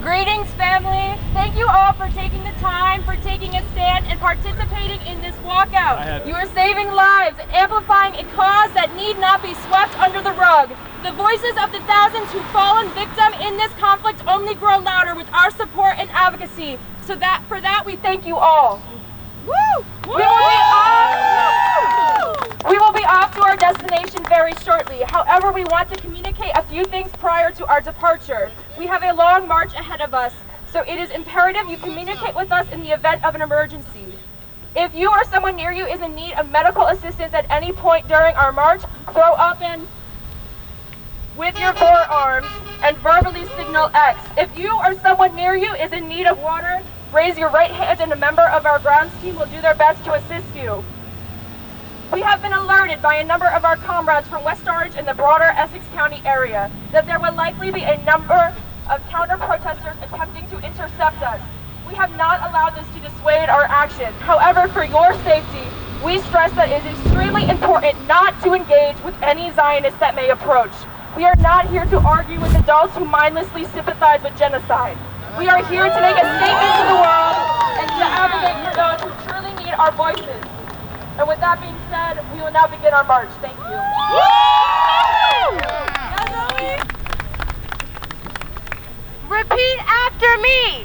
Greetings, family. Thank you all for taking the time, for taking a stand and participating in this walkout. You are saving lives, amplifying a cause that need not be swept under the rug. The voices of the thousands who've fallen victim in this conflict only grow louder with our support and advocacy. So for that, we thank you all. Woo! We will be off to our destination very shortly. However, we want to communicate a few things prior to our departure. We have a long march ahead of us, so it is imperative you communicate with us in the event of an emergency. If you or someone near you is in need of medical assistance at any point during our march, throw up with your forearms and verbally signal X. If you or someone near you is in need of water, raise your right hand and a member of our grounds team will do their best to assist you. We have been alerted by a number of our comrades from West Orange and the broader Essex County area that there will likely be a number of counter-protesters attempting to intercept us. We have not allowed this to dissuade our action. However, for your safety, we stress that it is extremely important not to engage with any Zionists that may approach. We are not here to argue with adults who mindlessly sympathize with genocide. We are here to make a statement to the world and to advocate for those who truly need our voices. And with that being said, we will now begin our march. Thank you. Repeat after me.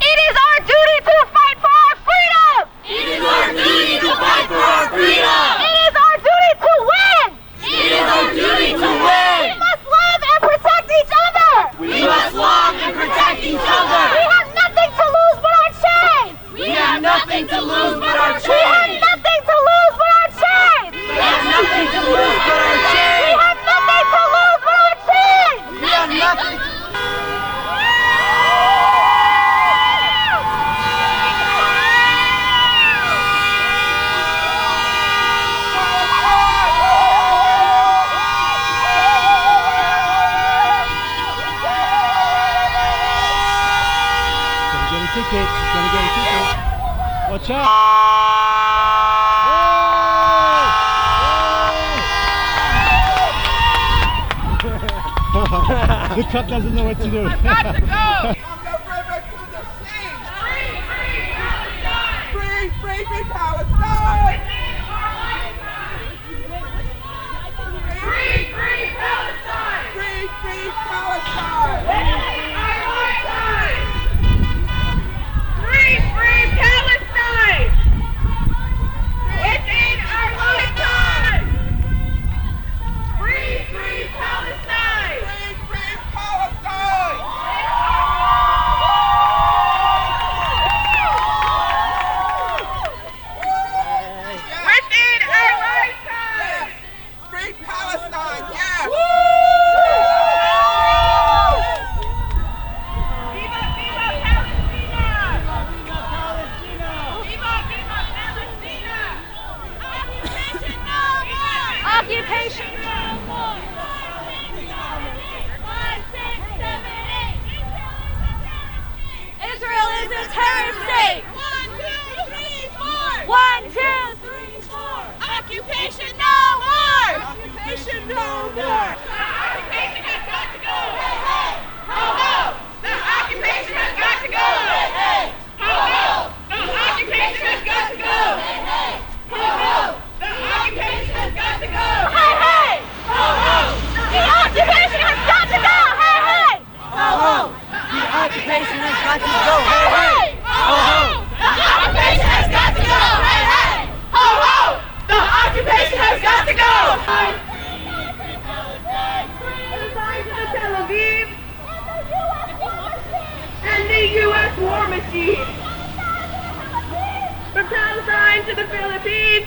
It is our duty to fight for our freedom. It is our duty to fight for our freedom. It is our duty to win. It is our duty to win. We must love and protect each other. We must love and protect each other. We have nothing to lose but our chains. We have nothing to lose but our We have chains. nothing to lose but our chains. We have nothing to lose but our We chains. have nothing to lose but our chains. We have nothing to Gonna get a ticket. Watch out! The cop doesn't know what to do. Got to go! Free, free, free Palestine! Free, free Palestine! Free, free Palestine! Free, free Palestine! Within our lifetime! Free, free Palestine! Free, free Palestine! Within our lifetime! Free Palestine, yes! Viva, viva Palestina! Viva, viva Palestina! Occupation no more! Occupation no more! 5, 6, 7, 8. Israel is a terrorist state! 1, 2, 3, 4! 1, 2, 3, 4! Occupation no more! Occupation no more! The occupation has got to go! Hey, hey! Ho, ho! The occupation has got to go! Hey, hey! Ho, ho! The occupation has got to go! Hey, hey! Ho, ho! The occupation has got to go! Hey, hey! Ho, ho! The occupation has got to go! Hey, hey! Ho ho! The occupation has got to go. Hey hey! Ho, ho! The occupation has got to go! Hey, hey! Ho, ho! The occupation has got to go! Tel Aviv and the U.S. war machine. From Palestine to the Philippines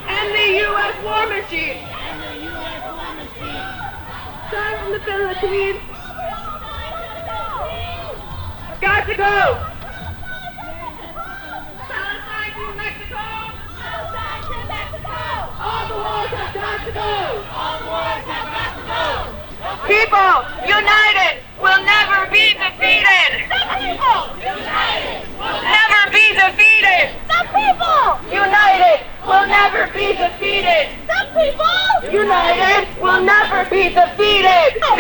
and the U.S. war machine. Starting from the Philippines. Got to go. Palestine to Mexico. Palestine to Mexico. All the wars have got to go. All the wars have got to go. People united will never be defeated. Some people united will never be defeated. Some people united will never be defeated. Some people united will never be defeated.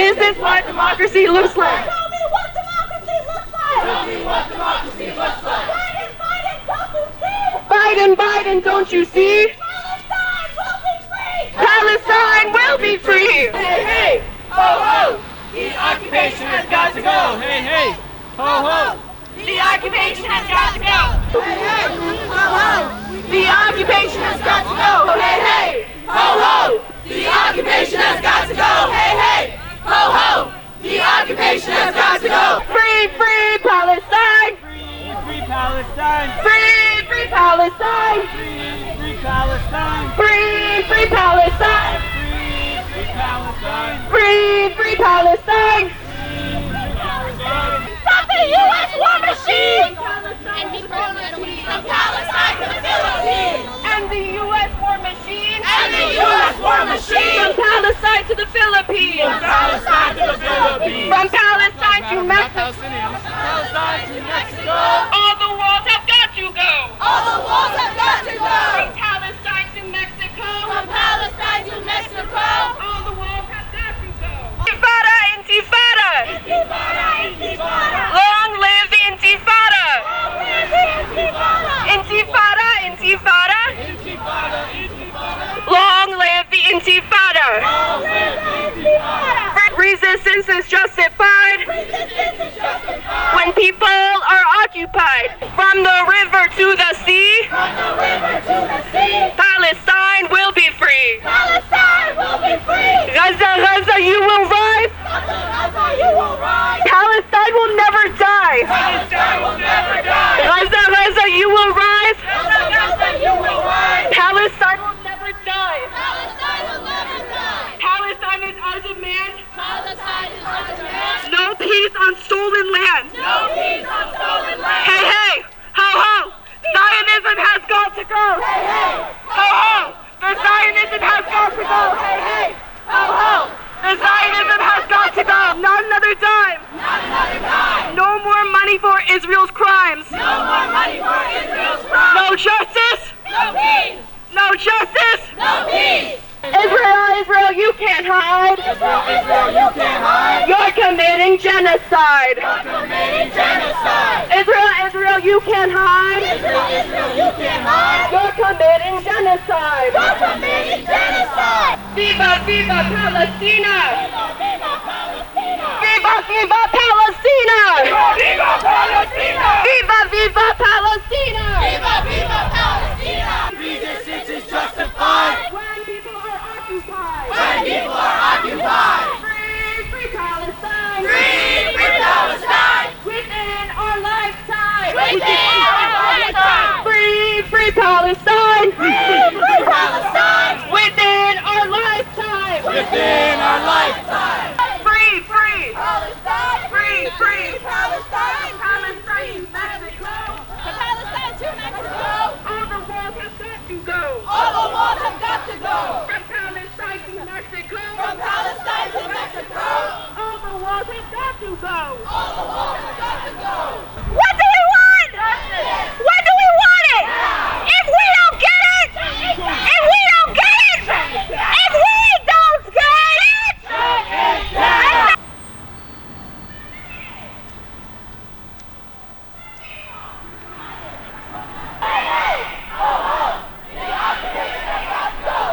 Is this what democracy looks like? Tell me what democracy looks like! Tell me what democracy looks like. Biden, Biden, don't you see? Biden, Biden, don't you see? Palestine will be free! Palestine will be free! Hey, hey! Ho, ho! The occupation has got to go. Hey, hey. Ho, ho. The occupation has got to go! Hey, hey! Ho, ho! The occupation has got to go! Hey, hey! Ho, ho! The occupation has got to go! Hey, hey! Ho, ho! The occupation has got to go! Free, free Palestine! Free, free Palestine. Free, free Palestine! Free, free Palestine. Free, free Palestine! Free, free Palestine. Free, free Palestine! Stop the U.S. war machine! From Palestine to the Philippines! And the U.S. war machine! And the U.S. war machine! From Palestine to the Philippines! From Palestine to the Philippines. From Palestine to Mexico! Palestine to Mexico. All the walls have got to go! All the walls have got to go! From Palestine to Mexico! From Palestine to Mexico! All the walls have got to go! Intifada! Intifada! Intifada! Intifada! Long live the Intifada! Long live the Intifada! Intifada! Intifada! Intifada, intifada. Long live the Intifada! Long live the Intifada! Resistance is justified Resistance is justified! when people are occupied. From the river to the sea, From the river to the sea! Palestine will be free. Palestine will be free! Gaza, Gaza, you will rise. Gaza, you will rise! Palestine will never die. Palestine will never die! Gaza, Gaza, you will rise. Gaza, you will rise! Palestine will never die. Palestine will never die! Palestine is our demand. Palestine is our demand! No peace on stolen land. No peace on stolen land! Hey, hey, ho, ho. Zionism has got to go. Hey, hey! Ho, ho. The Zionism has got to go. Hey, hey, ho, ho. The Zionism has got to go. Not another dime. Not another time! No more money for Israel's crimes. No more money for Israel's crimes! No justice. No peace! No justice. No peace! Israel, Israel, you can't hide. Israel, Israel, you can't hide. You're committing genocide. Committing genocide. Israel, Israel, you can't hide. Israel, Israel, you can't hide! You're committing genocide. You're committing genocide! Viva, viva Palestina. Viva Palestina! Viva, viva Palestina. Viva Palestina! Viva, viva Palestina. Viva, viva Palestina! Resistance is justified. When people are occupied. When people are occupied! Free, free Palestine. Free, free Palestine! Within our lifetime. Within our lifetime! Free, free Palestine. Free Palestine! Within our lifetime. Within our lifetime. Free, free. Palestine! Free, free. Palestine! Palestine, Mexico. From Palestine to Mexico! All the walls have got to go. All the walls have got to go! From Palestine to Mexico. From Palestine to Mexico! All the walls have got to go. All the walls have got to go! What do we want? When do we want it? If we don't get it, if we don't get it, if we don't get it. The occupation has got to go!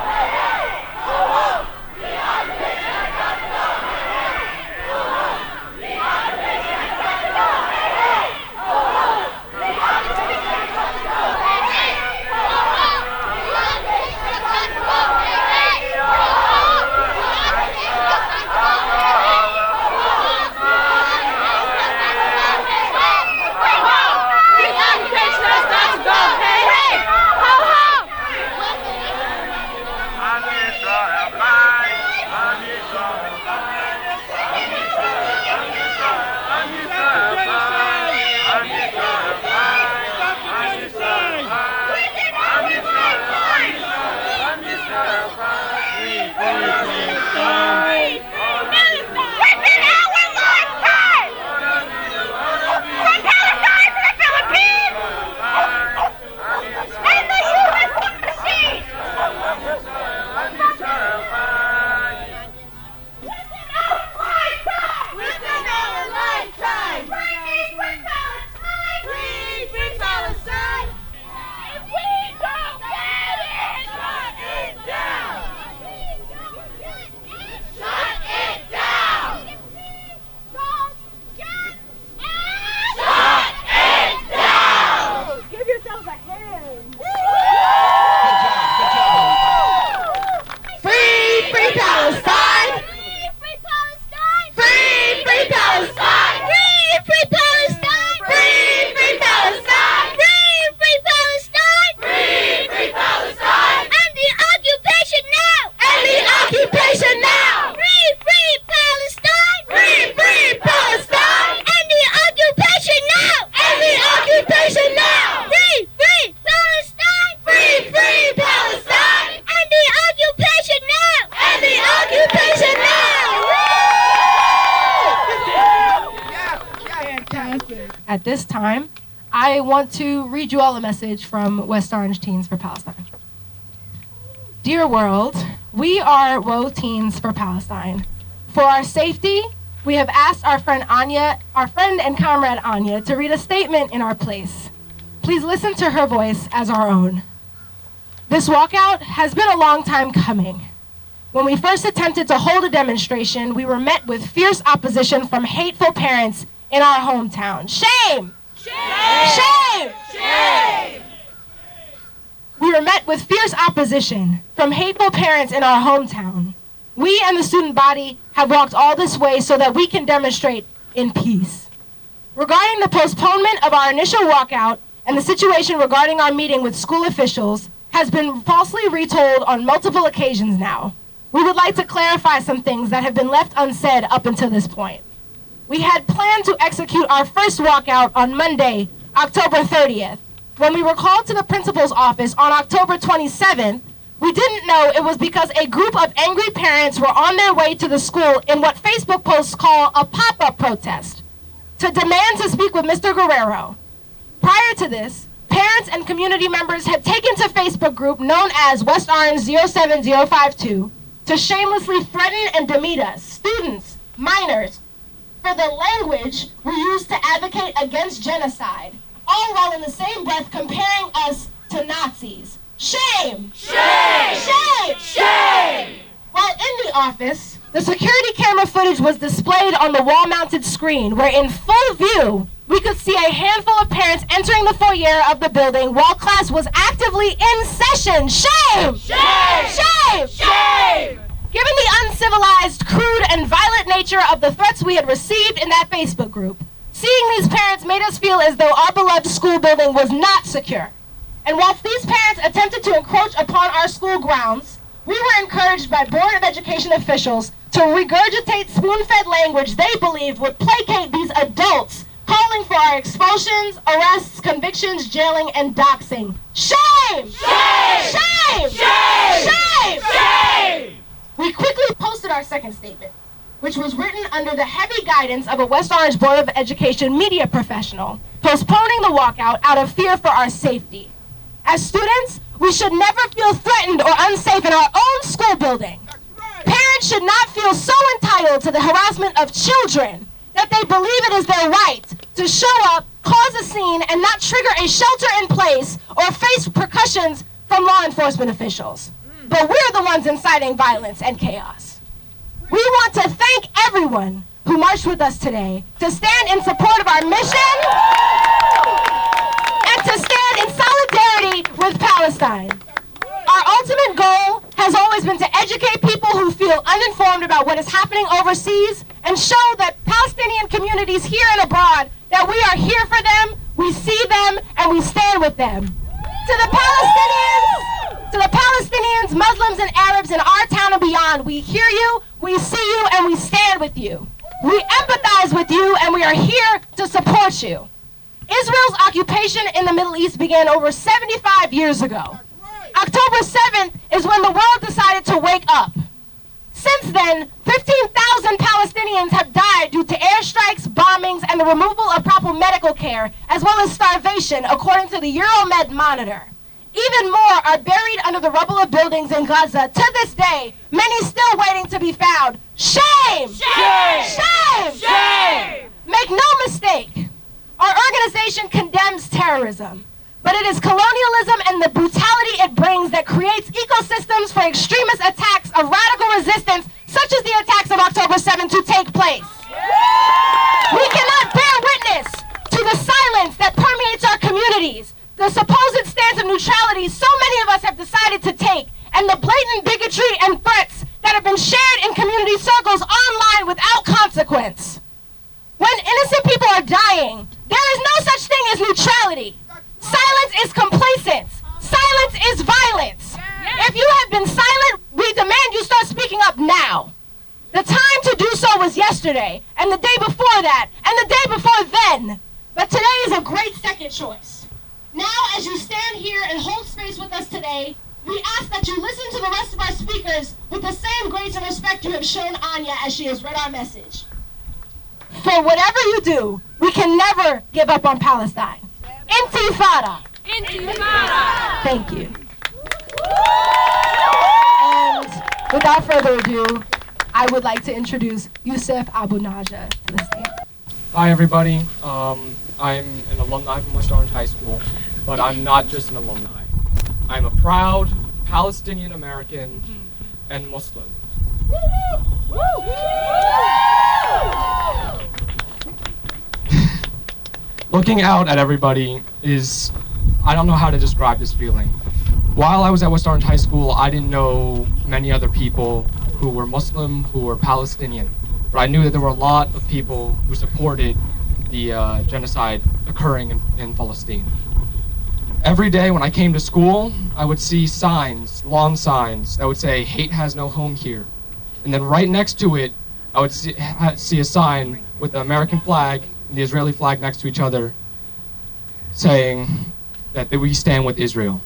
at this time, I want to read you all a message from West Orange Teens for Palestine. Dear world, we are WOA Teens for Palestine. For our safety, we have asked our friend and comrade Anya, to read a statement in our place. Please listen to her voice as our own. This walkout has been a long time coming. When we first attempted to hold a demonstration, we were met with fierce opposition from hateful parents in our hometown. Shame! Shame! Shame! Shame! We were met with fierce opposition from hateful parents in our hometown. We and the student body have walked all this way so that we can demonstrate in peace. Regarding the postponement of our initial walkout and the situation regarding our meeting with school officials has been falsely retold on multiple occasions now. We would like to clarify some things that have been left unsaid up until this point. We had planned to execute our first walkout on Monday, October 30th. When we were called to the principal's office on October 27th, we didn't know it was because a group of angry parents were on their way to the school in what Facebook posts call a pop-up protest, to demand to speak with Mr. Guerrero. Prior to this, parents and community members had taken to Facebook group known as West Orange 07052 to shamelessly threaten and demean us, students, minors, for the language we use to advocate against genocide, all while in the same breath comparing us to Nazis. Shame! Shame! Shame! Shame! While in the office, the security camera footage was displayed on the wall-mounted screen, where in full view, we could see a handful of parents entering the foyer of the building while class was actively in session. Shame! Shame! Shame! Shame! Given the uncivilized, crude, and violent nature of the threats we had received in that Facebook group, seeing these parents made us feel as though our beloved school building was not secure. And whilst these parents attempted to encroach upon our school grounds, we were encouraged by Board of Education officials to regurgitate spoon-fed language they believed would placate these adults, calling for our expulsions, arrests, convictions, jailing, and doxing. Shame! Shame! Shame! Shame! Shame! Shame! We quickly posted our second statement, which was written under the heavy guidance of a West Orange Board of Education media professional, postponing the walkout out of fear for our safety. As students, we should never feel threatened or unsafe in our own school building. Parents should not feel so entitled to the harassment of children that they believe it is their right to show up, cause a scene, and not trigger a shelter in place or face repercussions from law enforcement officials. But we're the ones inciting violence and chaos. We want to thank everyone who marched with us today to stand in support of our mission and to stand in solidarity with Palestine. Our ultimate goal has always been to educate people who feel uninformed about what is happening overseas and show that Palestinian communities here and abroad that we are here for them, we see them, and we stand with them. To the Palestinians, Muslims, and Arabs in our town and beyond, we hear you, we see you, and we stand with you. We empathize with you, and we are here to support you. Israel's occupation in the Middle East began over 75 years ago. October 7th is when the world decided to wake up. Since then, 15,000 Palestinians have died due to airstrikes, bombings, and the removal of proper medical care, as well as starvation, according to the Euromed Monitor. Even more are buried under the rubble of buildings in Gaza to this day, many still waiting to be found. Shame! Shame! Shame! Shame! Make no mistake, our organization condemns terrorism, but it is colonialism and the brutality it brings that creates ecosystems for extremist attacks of radical resistance, such as the attacks of October 7th, to take place. We cannot bear witness to the silence that permeates our communities, the supposed stance of neutrality so many of us have decided to take, and the blatant bigotry and threats that have been shared in community circles online without consequence. When innocent people are dying, there is no such thing as neutrality. Silence is complacence. Silence is violence. If you have been silent, we demand you start speaking up now. The time to do so was yesterday, and the day before that, and the day before then. But today is a great second choice. Now, as you stand here and hold space with us today, we ask that you listen to the rest of our speakers with the same grace and respect you have shown Anya as she has read our message. For whatever you do, we can never give up on Palestine. Intifada. Intifada! Thank you. And without further ado, I would like to introduce Yusuf Abu Naja to the stage. Hi everybody, I'm an alumni from West Orange High School, but I'm not just an alumni. I'm a proud Palestinian American and Muslim. Looking out at everybody is, I don't know how to describe this feeling. While I was at West Orange High School, I didn't know many other people who were Muslim, who were Palestinian. But I knew that there were a lot of people who supported the genocide occurring in Palestine. Every day when I came to school, I would see signs, lawn signs, that would say, "Hate has no home here." And then right next to it, I would see a sign with the American flag and the Israeli flag next to each other, saying that we stand with Israel.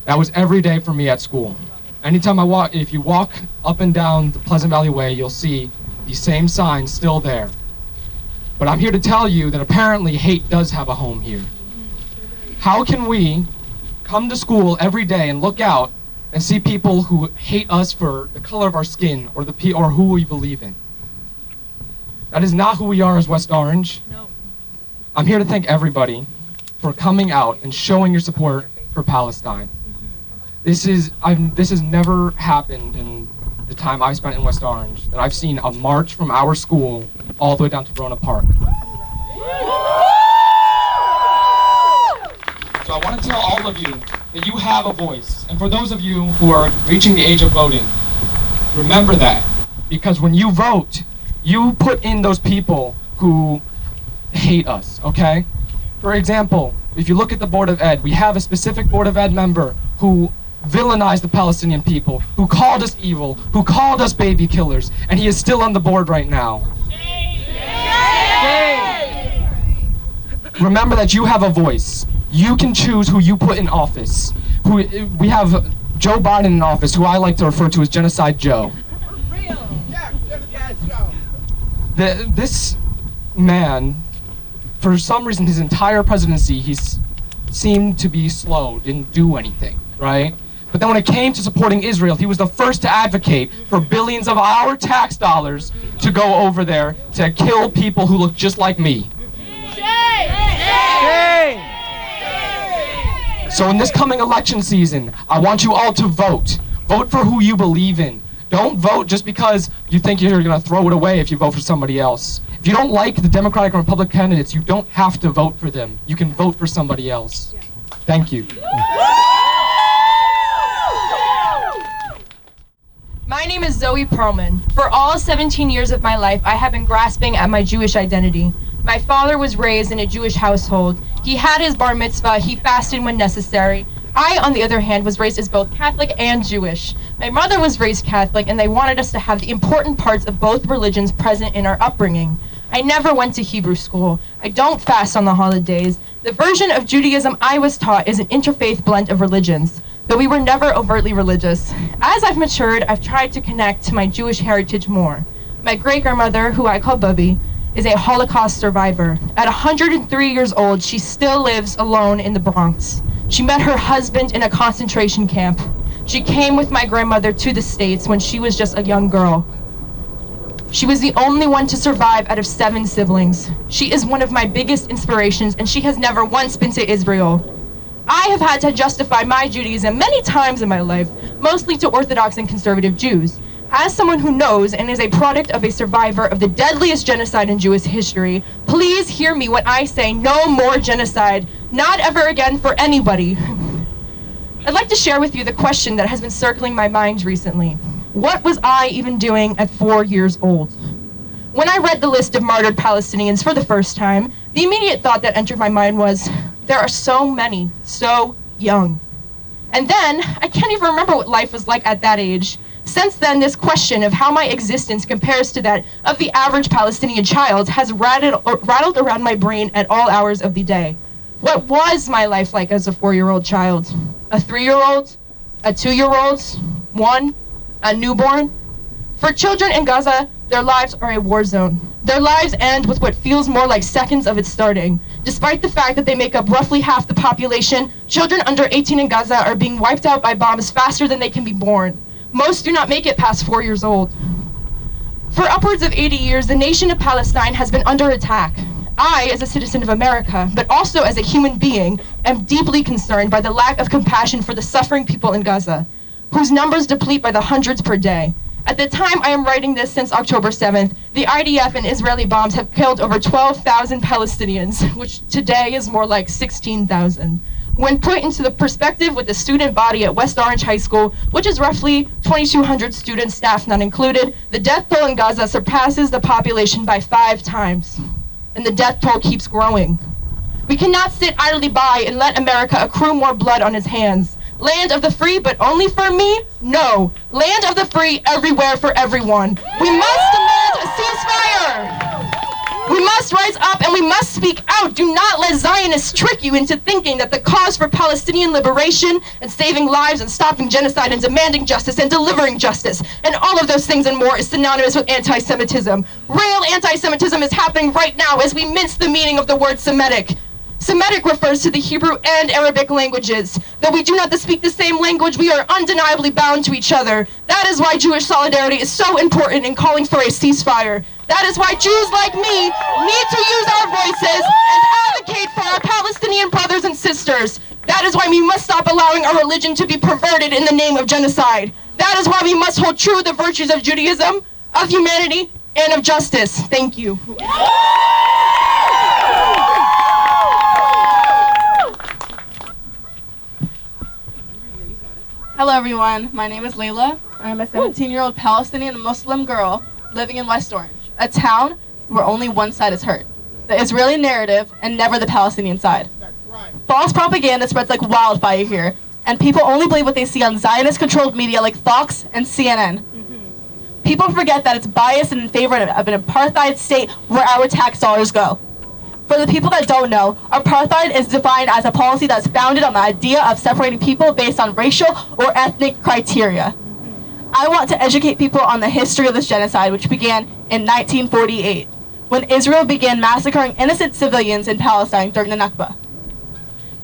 That was every day for me at school. Anytime I walk, if you walk up and down the Pleasant Valley Way, you'll see these same signs still there. But I'm here to tell you that apparently hate does have a home here. How can we come to school every day and look out and see people who hate us for the color of our skin or who we believe in? That is not who we are as West Orange. No. I'm here to thank everybody for coming out and showing your support for Palestine. This has never happened in the time I've spent in West Orange, that I've seen a march from our school all the way down to Verona Park. So I want to tell all of you that you have a voice. And for those of you who are reaching the age of voting, remember that. Because when you vote, you put in those people who hate us, okay? For example, if you look at the Board of Ed, we have a specific Board of Ed member who villainized the Palestinian people, who called us evil, who called us baby killers, and he is still on the board right now. Remember that you have a voice. You can choose who you put in office. We have Joe Biden in office, who I like to refer to as Genocide Joe. This man, for some reason, his entire presidency, he's seemed to be slow, didn't do anything, right? But then when it came to supporting Israel, he was the first to advocate for billions of our tax dollars to go over there to kill people who look just like me. So in this coming election season, I want you all to vote. Vote for who you believe in. Don't vote just because you think you're going to throw it away if you vote for somebody else. If you don't like the Democratic and Republican candidates, you don't have to vote for them. You can vote for somebody else. Thank you. My name is Zoe Perlman. For all 17 years of my life, I have been grasping at my Jewish identity. My father was raised in a Jewish household. He had his bar mitzvah, he fasted when necessary. I, on the other hand, was raised as both Catholic and Jewish. My mother was raised Catholic, and they wanted us to have the important parts of both religions present in our upbringing. I never went to Hebrew school. I don't fast on the holidays. The version of Judaism I was taught is an interfaith blend of religions, though we were never overtly religious. As I've matured, I've tried to connect to my Jewish heritage more. My great-grandmother, who I call Bubby, is a Holocaust survivor. At 103 years old, she still lives alone in the Bronx. She met her husband in a concentration camp. She came with my grandmother to the States when she was just a young girl. She was the only one to survive out of 7 siblings. She is one of my biggest inspirations, and she has never once been to Israel. I have had to justify my Judaism many times in my life, mostly to Orthodox and conservative Jews. As someone who knows and is a product of a survivor of the deadliest genocide in Jewish history, please hear me when I say no more genocide, not ever again for anybody. I'd like to share with you the question that has been circling my mind recently. What was I even doing at 4 years old? When I read the list of martyred Palestinians for the first time, the immediate thought that entered my mind was, there are so many, so young. And then, I can't even remember what life was like at that age. Since then, this question of how my existence compares to that of the average Palestinian child has rattled around my brain at all hours of the day. What was my life like as a 4-year-old child? A 3-year-old? A 2-year-old? One? A newborn? For children in Gaza, their lives are a war zone. Their lives end with what feels more like seconds of it starting. Despite the fact that they make up roughly half the population, children under 18 in Gaza are being wiped out by bombs faster than they can be born. Most do not make it past 4 years old. For upwards of 80 years, the nation of Palestine has been under attack. I, as a citizen of America, but also as a human being, am deeply concerned by the lack of compassion for the suffering people in Gaza, whose numbers deplete by the hundreds per day. At the time I am writing this, since October 7th, the IDF and Israeli bombs have killed over 12,000 Palestinians, which today is more like 16,000. When put into the perspective with the student body at West Orange High School, which is roughly 2,200 students, staff not included, the death toll in Gaza surpasses the population by 5 times. And the death toll keeps growing. We cannot sit idly by and let America accrue more blood on its hands. Land of the free, but only for me? No. Land of the free, everywhere for everyone. We must demand a ceasefire. We must rise up and we must speak out. Do not let Zionists trick you into thinking that the cause for Palestinian liberation and saving lives and stopping genocide and demanding justice and delivering justice and all of those things and more is synonymous with anti-Semitism. Real anti-Semitism is happening right now as we mince the meaning of the word Semitic. Semitic refers to the Hebrew and Arabic languages. Though we do not speak the same language, we are undeniably bound to each other. That is why Jewish solidarity is so important in calling for a ceasefire. That is why Jews like me need to use our voices and advocate for our Palestinian brothers and sisters. That is why we must stop allowing our religion to be perverted in the name of genocide. That is why we must hold true to the virtues of Judaism, of humanity, and of justice. Thank you. Hello everyone, my name is Layla. I'm a 17-year-old Palestinian Muslim girl living in West Orange, a town where only one side is hurt. The Israeli narrative and never the Palestinian side. False propaganda spreads like wildfire here, and people only believe what they see on Zionist-controlled media like Fox and CNN. People forget that it's biased and in favor of an apartheid state where our tax dollars go. For the people that don't know, apartheid is defined as a policy that's founded on the idea of separating people based on racial or ethnic criteria. I want to educate people on the history of this genocide, which began in 1948, when Israel began massacring innocent civilians in Palestine during the Nakba.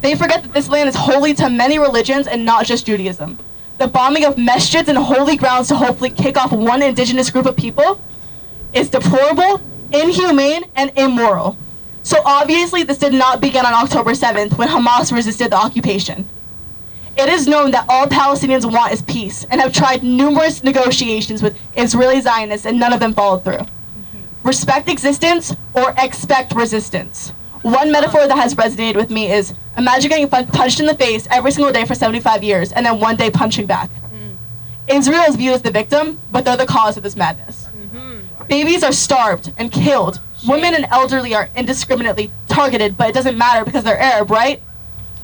They forget that this land is holy to many religions and not just Judaism. The bombing of masjids and holy grounds to hopefully kick off one indigenous group of people is deplorable, inhumane, and immoral. So obviously this did not begin on October 7th when Hamas resisted the occupation. It is known that all Palestinians want is peace and have tried numerous negotiations with Israeli Zionists and none of them followed through. Respect existence or expect resistance. One metaphor that has resonated with me is imagine getting punched in the face every single day for 75 years and then one day punching back. Israel is viewed as the victim, but they're the cause of this madness. Babies are starved and killed. Women and elderly are indiscriminately targeted, but it doesn't matter because they're Arab, right?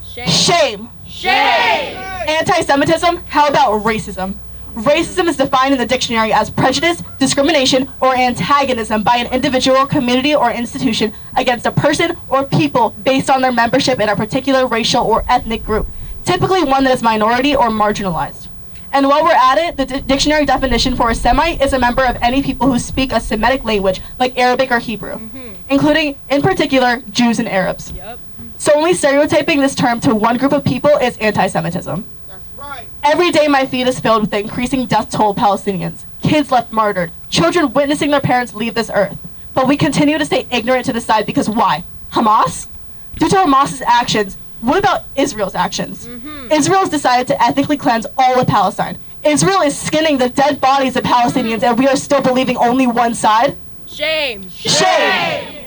Shame. Shame. Anti-Semitism? How about racism? Racism is defined in the dictionary as prejudice, discrimination, or antagonism by an individual, community, or institution against a person or people based on their membership in a particular racial or ethnic group, typically one that is minority or marginalized. And while we're at it, the dictionary definition for a Semite is a member of any people who speak a Semitic language, like Arabic or Hebrew, including, in particular, Jews and Arabs. So only stereotyping this term to one group of people is anti-Semitism. Every day my feed is filled with the increasing death toll of Palestinians, kids left martyred, children witnessing their parents leave this earth. But we continue to stay ignorant to the side because why? Hamas? Due to Hamas's actions, what about Israel's actions? Israel has decided to ethnically cleanse all of Palestine. Israel is skinning the dead bodies of Palestinians and we are still believing only one side? Shame. Shame.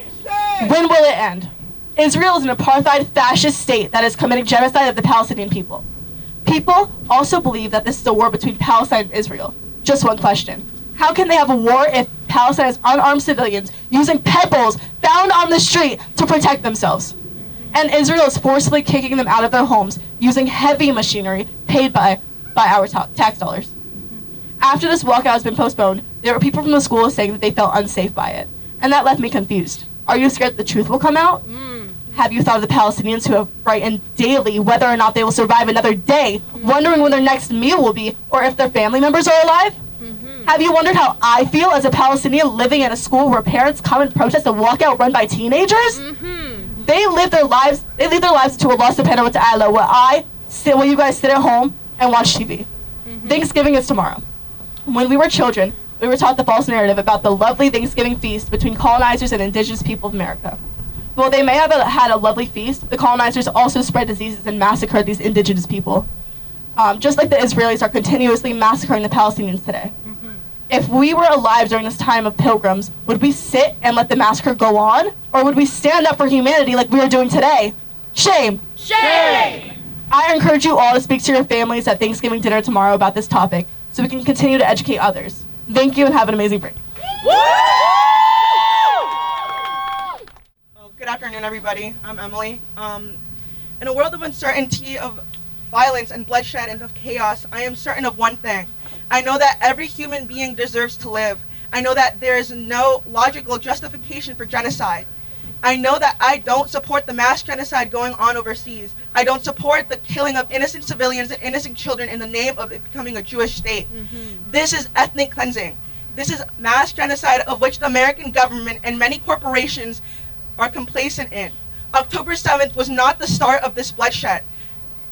When will it end? Israel is an apartheid fascist state that is committing genocide of the Palestinian people. People also believe that this is a war between Palestine and Israel. Just one question. How can they have a war if Palestine has unarmed civilians using pebbles found on the street to protect themselves? And Israel is forcibly kicking them out of their homes using heavy machinery paid by our tax dollars. After this walkout has been postponed, there were people from the school saying that they felt unsafe by it. And that left me confused. Are you scared that the truth will come out? Have you thought of the Palestinians who have frightened daily whether or not they will survive another day, wondering when their next meal will be, or if their family members are alive? Have you wondered how I feel as a Palestinian living in a school where parents come and protest a walkout run by teenagers? They live their lives to Allah subhanahu wa ta'ala, while you guys sit at home and watch TV. Thanksgiving is tomorrow. When we were children, we were taught the false narrative about the lovely Thanksgiving feast between colonizers and indigenous people of America. While they may have had a lovely feast, the colonizers also spread diseases and massacred these indigenous people. Just like the Israelis are continuously massacring the Palestinians today. If we were alive during this time of pilgrims, would we sit and let the massacre go on? Or would we stand up for humanity like we are doing today? Shame! Shame! I encourage you all to speak to your families at Thanksgiving dinner tomorrow about this topic so we can continue to educate others. Thank you and have an amazing break. Good afternoon, everybody. I'm Emily. In a world of uncertainty, of violence and bloodshed and of chaos, I am certain of one thing. I know that every human being deserves to live. I know that there is no logical justification for genocide. I know that I don't support the mass genocide going on overseas. I don't support the killing of innocent civilians and innocent children in the name of it becoming a Jewish state. This is ethnic cleansing. This is mass genocide of which the American government and many corporations are complacent in. October 7th was not the start of this bloodshed.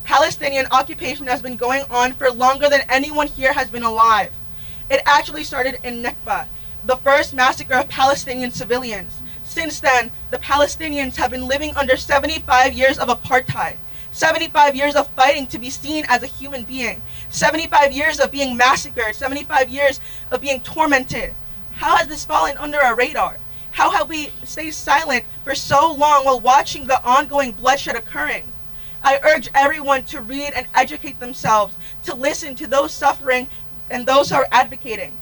Palestinian occupation has been going on for longer than anyone here has been alive. It actually started in Nakba, the first massacre of Palestinian civilians. Since then, the Palestinians have been living under 75 years of apartheid, 75 years of fighting to be seen as a human being, 75 years of being massacred, 75 years of being tormented. How has this fallen under our radar? How have we stayed silent for so long while watching the ongoing bloodshed occurring? I urge everyone to read and educate themselves, to listen to those suffering and those who are advocating.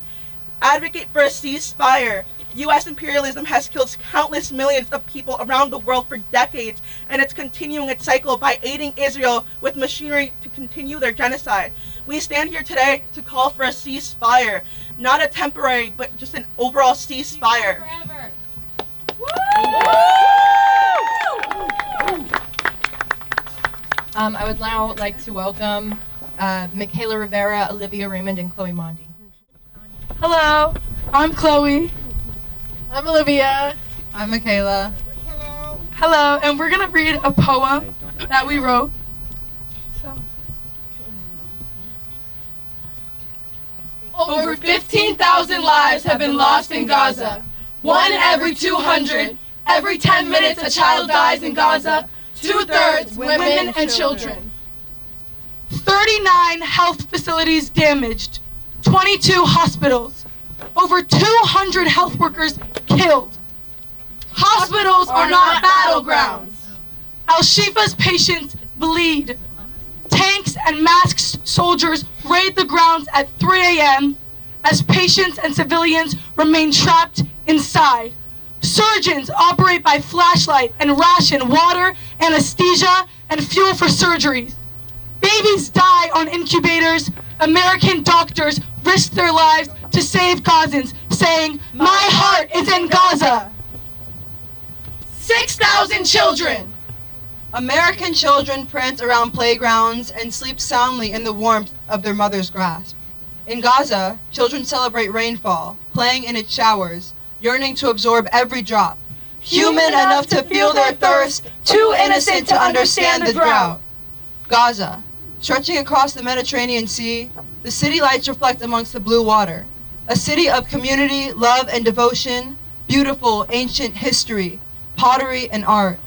Advocate for a ceasefire. U.S. imperialism has killed countless millions of people around the world for decades, and it's continuing its cycle by aiding Israel with machinery to continue their genocide. We stand here today to call for a ceasefire, not a temporary, but just an overall ceasefire. Forever. I would now like to welcome Michaela Rivera, Olivia Raymond, and Chloe Mondi. Hello, I'm Chloe. I'm Olivia. I'm Michaela. Hello, and we're gonna read a poem that we wrote. Over 15,000 lives have been lost in Gaza. 1 every 200. Every 10 minutes a child dies in Gaza. 2/3 women and children. 39 health facilities damaged. 22 hospitals. Over 200 health workers killed. Hospitals are not battlegrounds. Al-Shifa's patients bleed. Tanks and masked soldiers raid the grounds at 3 a.m. as patients and civilians remain trapped inside. Surgeons operate by flashlight and ration water, anesthesia, and fuel for surgeries. Babies die on incubators. American doctors risk their lives to save Gazans, saying, "My heart is in Gaza." 6,000 children. American children prance around playgrounds and sleep soundly in the warmth of their mother's grasp. In Gaza, children celebrate rainfall, playing in its showers, yearning to absorb every drop. Human enough to feel their thirst, too innocent to understand the drought. Gaza, stretching across the Mediterranean Sea, the city lights reflect amongst the blue water. A city of community, love, and devotion, beautiful ancient history, pottery, and art.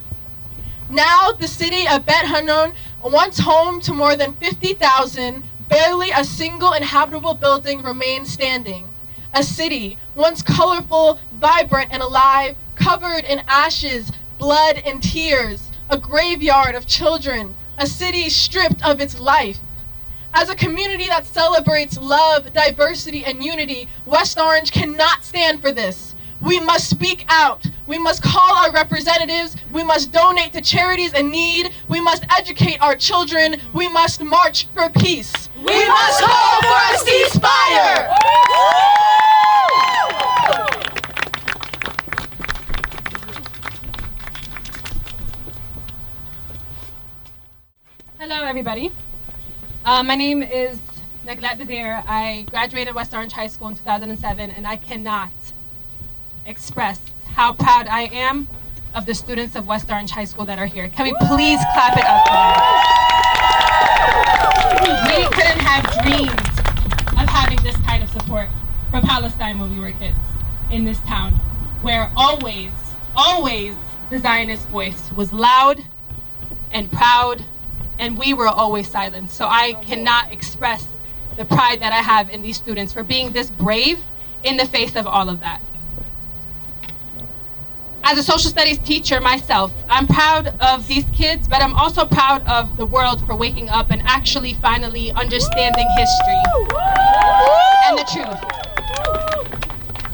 Now the city of Bet Hanun, once home to more than 50,000, barely a single inhabitable building remains standing. A city, once colorful, vibrant, and alive, covered in ashes, blood, and tears. A graveyard of children. A city stripped of its life. As a community that celebrates love, diversity, and unity, West Orange cannot stand for this. We must speak out. We must call our representatives. We must donate to charities in need. We must educate our children. We must march for peace. We must call for a ceasefire! Hello, everybody. My name is Neglect Desir. I graduated West Orange High School in 2007, and I cannot express how proud I am of the students of West Orange High School that are here. Can we please clap it up for them? We couldn't have dreamed of having this kind of support for Palestine when we were kids in this town, where always the Zionist voice was loud and proud, and we were always silent. So I cannot express the pride that I have in these students for being this brave in the face of all of that. As a social studies teacher myself, I'm proud of these kids, but I'm also proud of the world for waking up and actually finally understanding history and the truth.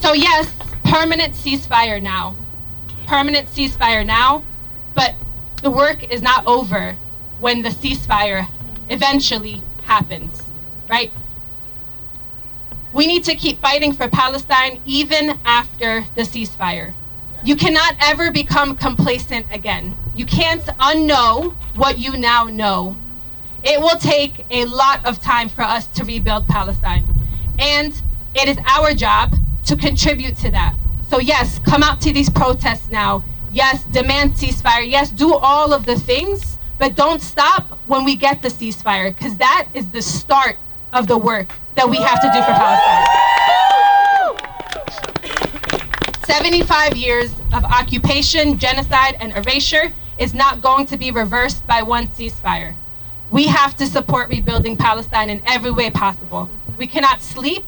So yes, permanent ceasefire now. Permanent ceasefire now, but the work is not over when the ceasefire eventually happens, right? We need to keep fighting for Palestine even after the ceasefire. You cannot ever become complacent again. You can't unknow what you now know. It will take a lot of time for us to rebuild Palestine. And it is our job to contribute to that. So yes, come out to these protests now. Yes, demand ceasefire. Yes, do all of the things, but don't stop when we get the ceasefire, because that is the start of the work that we have to do for Palestine. 75 years of occupation, genocide, and erasure is not going to be reversed by one ceasefire. We have to support rebuilding Palestine in every way possible. We cannot sleep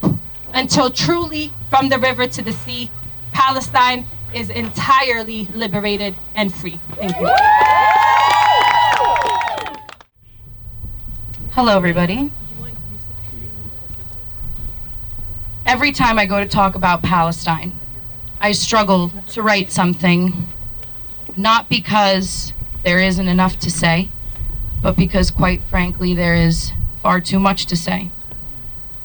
until truly, from the river to the sea, Palestine is entirely liberated and free. Thank you. Hello, everybody. Every time I go to talk about Palestine, I struggle to write something, not because there isn't enough to say, but because, quite frankly, there is far too much to say.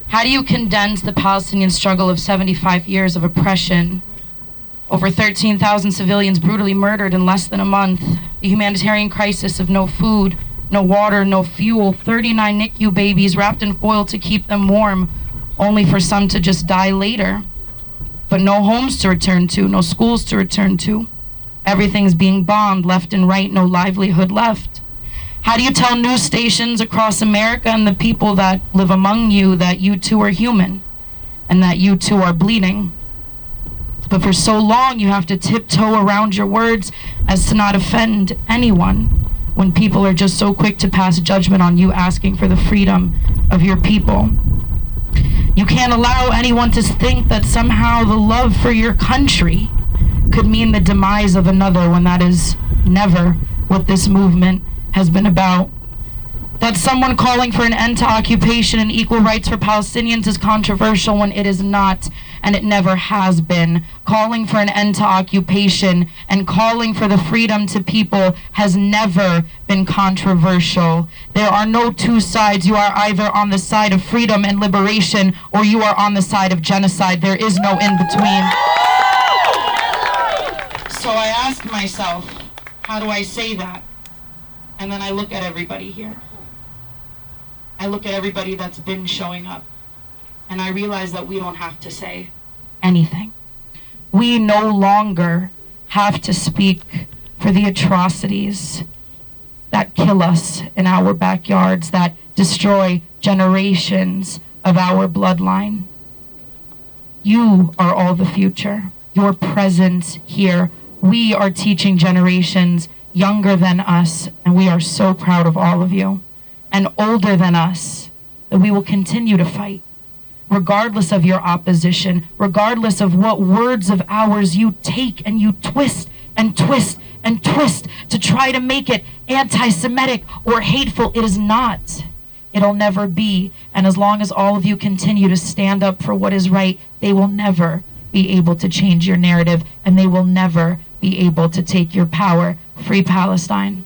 How do you condense the Palestinian struggle of 75 years of oppression, over 13,000 civilians brutally murdered in less than a month, the humanitarian crisis of no food, no water, no fuel, 39 NICU babies wrapped in foil to keep them warm, only for some to just die later, but no homes to return to, no schools to return to. Everything's being bombed left and right, no livelihood left. How do you tell news stations across America and the people that live among you that you too are human and that you too are bleeding? But for so long you have to tiptoe around your words as to not offend anyone when people are just so quick to pass judgment on you asking for the freedom of your people. You can't allow anyone to think that somehow the love for your country could mean the demise of another, when that is never what this movement has been about. That someone calling for an end to occupation and equal rights for Palestinians is controversial when it is not, and it never has been. Calling for an end to occupation and calling for the freedom to people has never been controversial. There are no two sides. You are either on the side of freedom and liberation, or you are on the side of genocide. There is no in between. So I ask myself, how do I say that? And then I look at everybody here. I look at everybody that's been showing up, and I realize that we don't have to say anything. We no longer have to speak for the atrocities that kill us in our backyards, that destroy generations of our bloodline. You are all the future. Your presence here. We are teaching generations younger than us, and we are so proud of all of you, and older than us, that we will continue to fight, regardless of your opposition, regardless of what words of ours you take and you twist and twist and twist to try to make it anti-Semitic or hateful. It is not. It'll never be. And as long as all of you continue to stand up for what is right, they will never be able to change your narrative, and they will never be able to take your power. Free Palestine.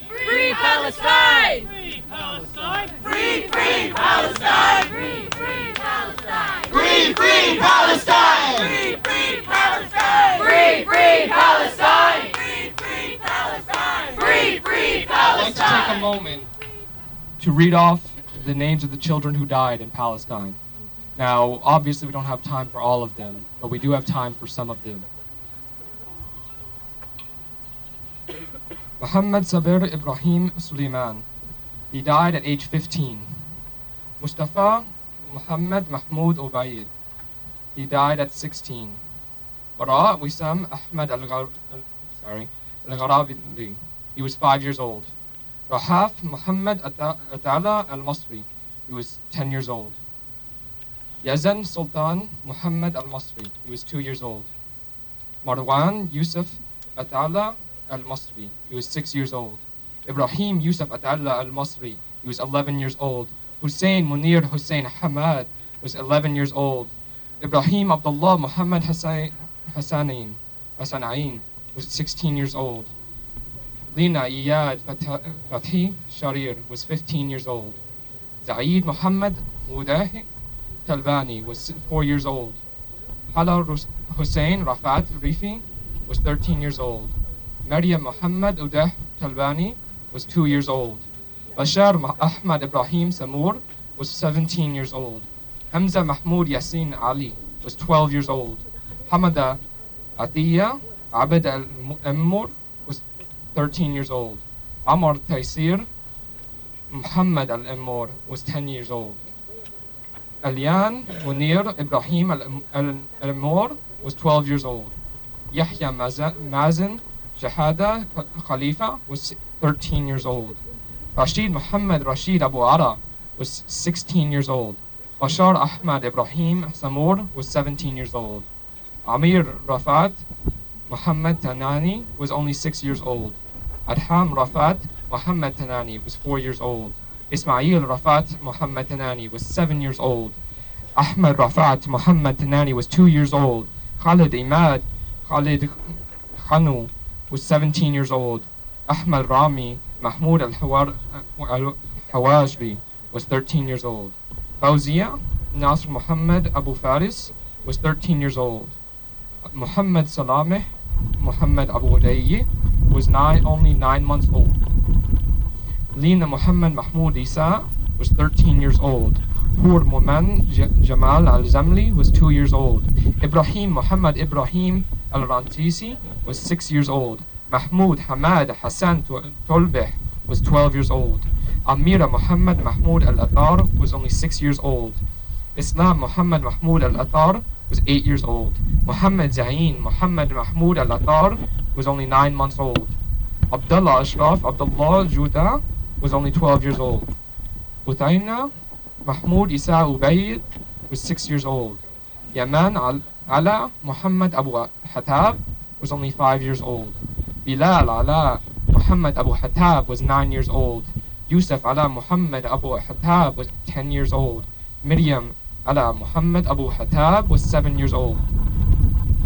Free Palestine! Free Palestine! Free Palestine! Free Palestine! Free Palestine! Free Palestine! Free Palestine! Free Palestine! moment to read off the names of the children who died in Palestine. Now, obviously we don't have time for all of them, but we do have time for some of them. Muhammad Sabir Ibrahim Suleiman. He died at age 15. Mustafa Muhammad Mahmoud Ubaid. He died at 16. Bara Wissam Ahmad Al-Gharabili. He was 5 years old. Rahaf Muhammad Atala Al-Masri. He was 10 years old. Yazan Sultan Muhammad Al-Masri. He was 2 years old. Marwan Yusuf Atala Al-Masri. He was 6 years old. Ibrahim Yusuf Atala Al-Masri. He was 11 years old. Hussein Munir Hussein Hamad was 11 years old. Ibrahim Abdullah Muhammad Hassanain was 16 years old. Lina Iyad Fathi Sharir was 15 years old. Zaid Muhammad Udahi Talbani was 4 years old. Hala Hussein Rafat Rifi was 13 years old. Maryam Muhammad Udah Talbani was 2 years old. Bashar Ahmad Ibrahim Samur was 17 years old. Hamza Mahmoud Yassin Ali was 12 years old. Hamada Atiya Abed Al-Mu'ammur was 13 years old. Amar Taysir Muhammad Al-Ammur was 10 years old. Alian Munir Ibrahim Al-Ammur was 12 years old. Yahya Mazin Shahada Khalifa was 13 years old. Rashid Muhammad Rashid Abu Ara was 16 years old. Bashar Ahmad Ibrahim Samur was 17 years old. Amir Rafat Muhammad Tanani was only 6 years old. Adham Rafat Muhammad Tanani was 4 years old. Ismail Rafat Muhammad Tanani was 7 years old. Ahmad Rafat Muhammad Tanani was 2 years old. Khalid Imad Khalid Khanu was 17 years old. Ahmad Rami Mahmoud Al-Hawajbi was 13 years old. Fawzia Nasr Muhammad Abu Faris was 13 years old. Muhammad Salameh Muhammad Abu Udayyi was only 9 months old. Lina Muhammad Mahmoud Isa was 13 years old. Hur Muman Jamal Al-Zamli was 2 years old. Ibrahim Muhammad Ibrahim Al-Rantisi was 6 years old. Mahmoud Hamad Hassan Tolbeh was 12 years old. Amira Muhammad Mahmoud Al-Attar was only 6 years old. Islam Muhammad Mahmoud Al-Attar was 8 years old. Muhammad Zain Muhammad Mahmoud Al-Attar was only 9 months old. Abdullah Ashraf Abdullah Juda was only 12 years old. Utayna Mahmoud Isa Ubaid was 6 years old. Yaman Ala Muhammad Abu Hatab was only 5 years old. Bilal Ala Muhammad Abu Hatab was 9 years old. Yusuf Ala Muhammad Abu Hatab was 10 years old. Miriam Ala Muhammad Abu Hatab was 7 years old.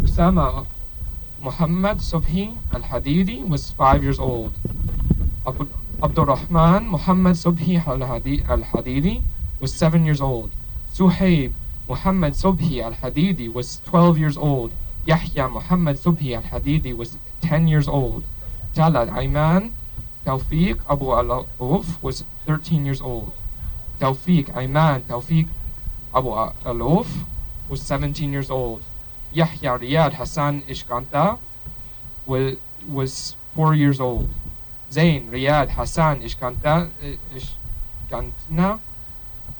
Usama Muhammad Subhi Al-Hadidi was 5 years old. Abdul Rahman Muhammad Subhi Al-Hadidi was 7 years old. Suhaib Muhammad Subhi Al-Hadidi was 12 years old. Yahya Muhammad Subhi Al-Hadidi was 10 years old. Jalal Ayman Tawfiq Abu Al-Auf was 13 years old. Tawfiq Ayman Tawfiq Abu Al-Auf was 17 years old. Yahya Riyad Hassan Ishkanta was 4 years old. Zain Riyad Hassan Ishkantna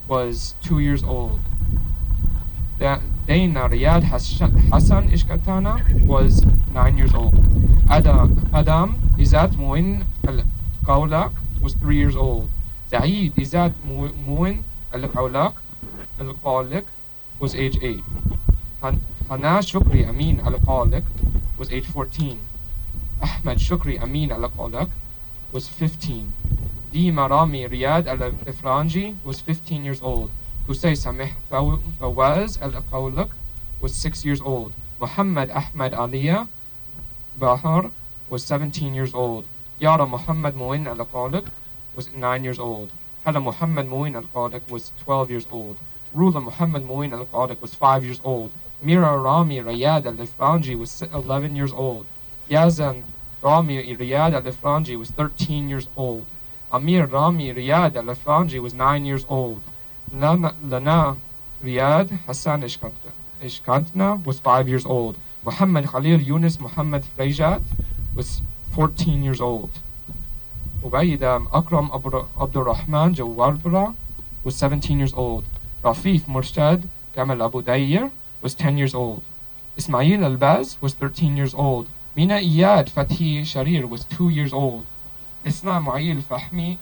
was 2 years old. Dana Riyad Hassan Ishkantana was 9 years old. Adam Izat Muin Al-Qawlaq was 3 years old. Zaid Izat Muin Al-Qawlaq was age 8. Hana Shukri Amin Al-Qawlaq was age 14. Ahmad Shukri Amin Al-Qawlaq was 15. Di Marami Riyad Al-Ifranji was 15 years old. Husay Sameh Fawaz Al-Qawlaq was 6 years old. Muhammad Ahmad Aliyah Bahar was 17 years old. Yara Muhammad Muin Al-Qawlaq was 9 years old. Hala Muhammad Muin Al-Qawlaq was 12 years old. Rula Muhammad Muin Al-Qawlaq was 5 years old. Mira Rami Riyad Al-Ifranji was 11 years old. Yazan Rami Riyad Al-Ifranji was 13 years old. Amir Rami Riyad al-Afranji was 9 years old. Lana Riyad Hassan Ishkantna was 5 years old. Muhammad Khalil Yunus Muhammad Frejat was 14 years old. Ubaida Akram Abdul Rahman Jawarbara was 17 years old. Rafif Murshad Gamal Abu Dayyir was 10 years old. Ismail Al-Baz was 13 years old. Mina Iyad Fatih Sharir was 2 years old. Isna Mu'ayil Fahmi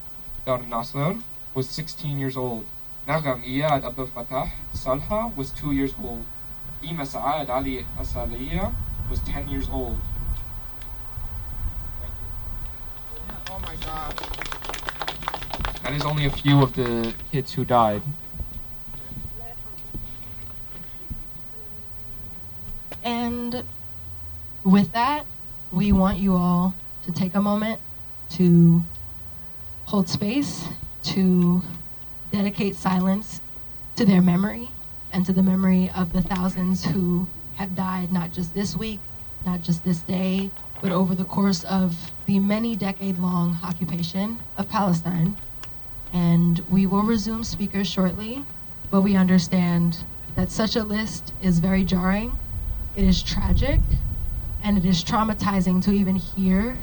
Dar Nasser was 16 years old. Nagam Iyad Abdul Fatah Salha was 2 years old. Ima Saad Ali Asaliya was 10 years old. Oh my God. That is only a few of the kids who died. And with that, we want you all to take a moment to hold space, to dedicate silence to their memory and to the memory of the thousands who have died, not just this week, not just this day, but over the course of the many decade-long occupation of Palestine. And we will resume speakers shortly, but we understand that such a list is very jarring. It is tragic, and it is traumatizing to even hear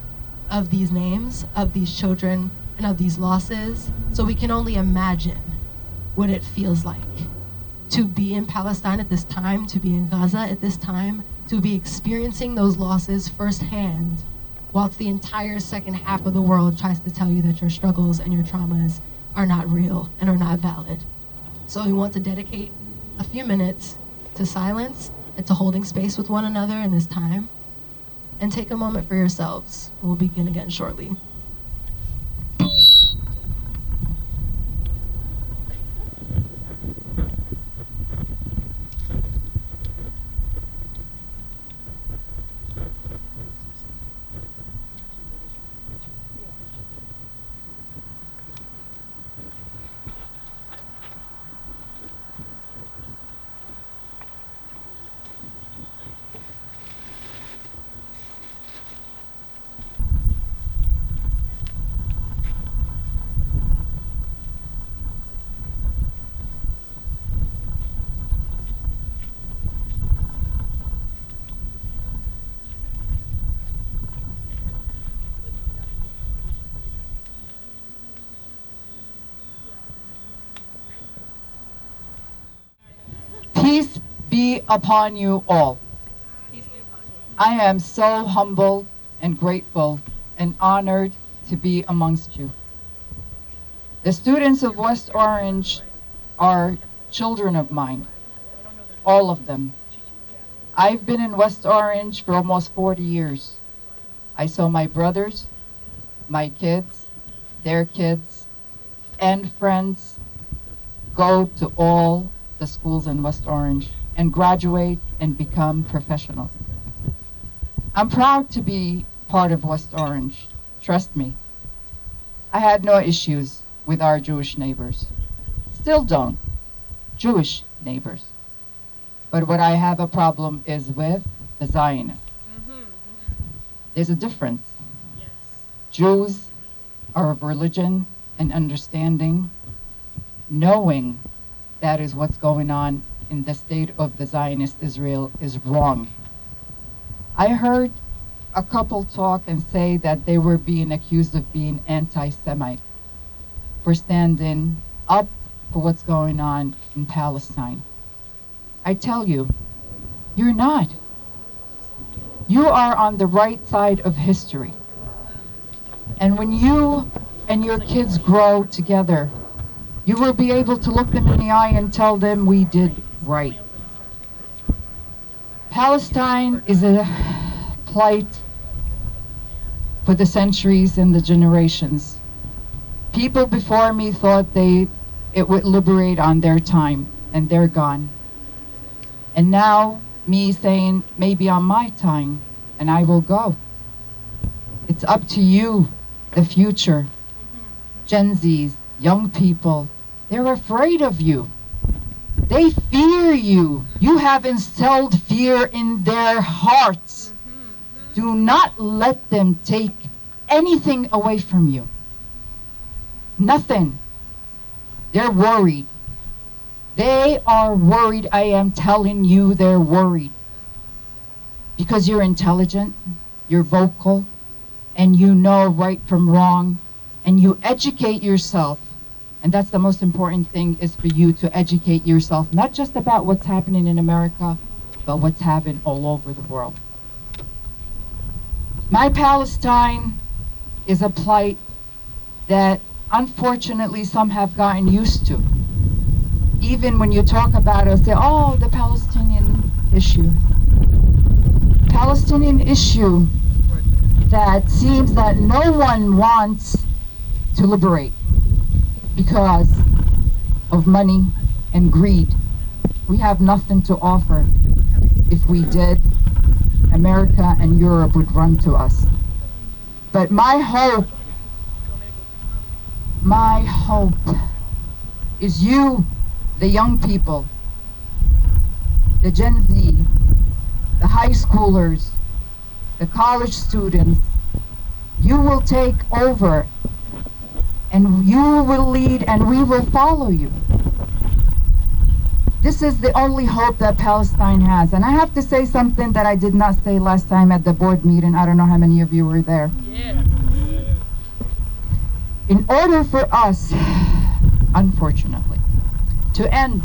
of these names, of these children, and of these losses. So we can only imagine what it feels like to be in Palestine at this time, to be in Gaza at this time, to be experiencing those losses firsthand, whilst the entire second half of the world tries to tell you that your struggles and your traumas are not real and are not valid. So we want to dedicate a few minutes to silence and to holding space with one another in this time. And take a moment for yourselves. We'll begin again shortly. Peace be upon you all. I am so humbled and grateful and honored to be amongst you. The students of West Orange are children of mine, all of them. I've been in West Orange for almost 40 years. I saw my brothers, my kids, their kids, and friends go to all the schools in West Orange and graduate and become professionals. I'm proud to be part of West Orange, trust me. I had no issues with our Jewish neighbors. Still don't, Jewish neighbors. But what I have a problem is with the Zionists. There's a difference. Jews are of religion and understanding, knowing that is what's going on in the state of the Zionist Israel is wrong. I heard a couple talk and say that they were being accused of being anti-Semite for standing up for what's going on in Palestine. I tell you, you're not. You are on the right side of history. And when you and your kids grow together, you will be able to look them in the eye and tell them we did right. Palestine is a plight for the centuries and the generations. People before me thought it would liberate on their time, and they're gone. And now, me saying, maybe on my time, and I will go. It's up to you, the future. Gen Zs, young people, they're afraid of you. They fear you. You have instilled fear in their hearts. Do not let them take anything away from you. Nothing. They're worried. They are worried. I am telling you, they're worried. Because you're intelligent, you're vocal, and you know right from wrong, and you educate yourself. And that's the most important thing, is for you to educate yourself, not just about what's happening in America, but what's happening all over the world. My Palestine is a plight that unfortunately some have gotten used to. Even when you talk about it, say, oh, the Palestinian issue. Palestinian issue that seems that no one wants to liberate because of money and greed. We have nothing to offer. If we did, America and Europe would run to us. But my hope is you, the young people, the Gen Z, the high schoolers, the college students. You will take over, and you will lead, and we will follow you. This is the only hope that Palestine has. And I have to say something that I did not say last time at the board meeting. I don't know how many of you were there. Yeah. In order for us, unfortunately, to end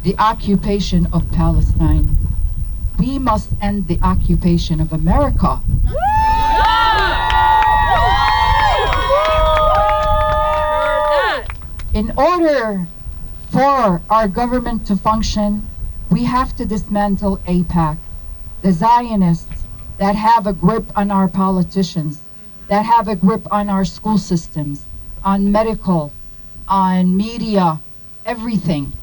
the occupation of Palestine, we must end the occupation of America. In order for our government to function, we have to dismantle AIPAC, the Zionists that have a grip on our politicians, that have a grip on our school systems, on medical, on media, everything.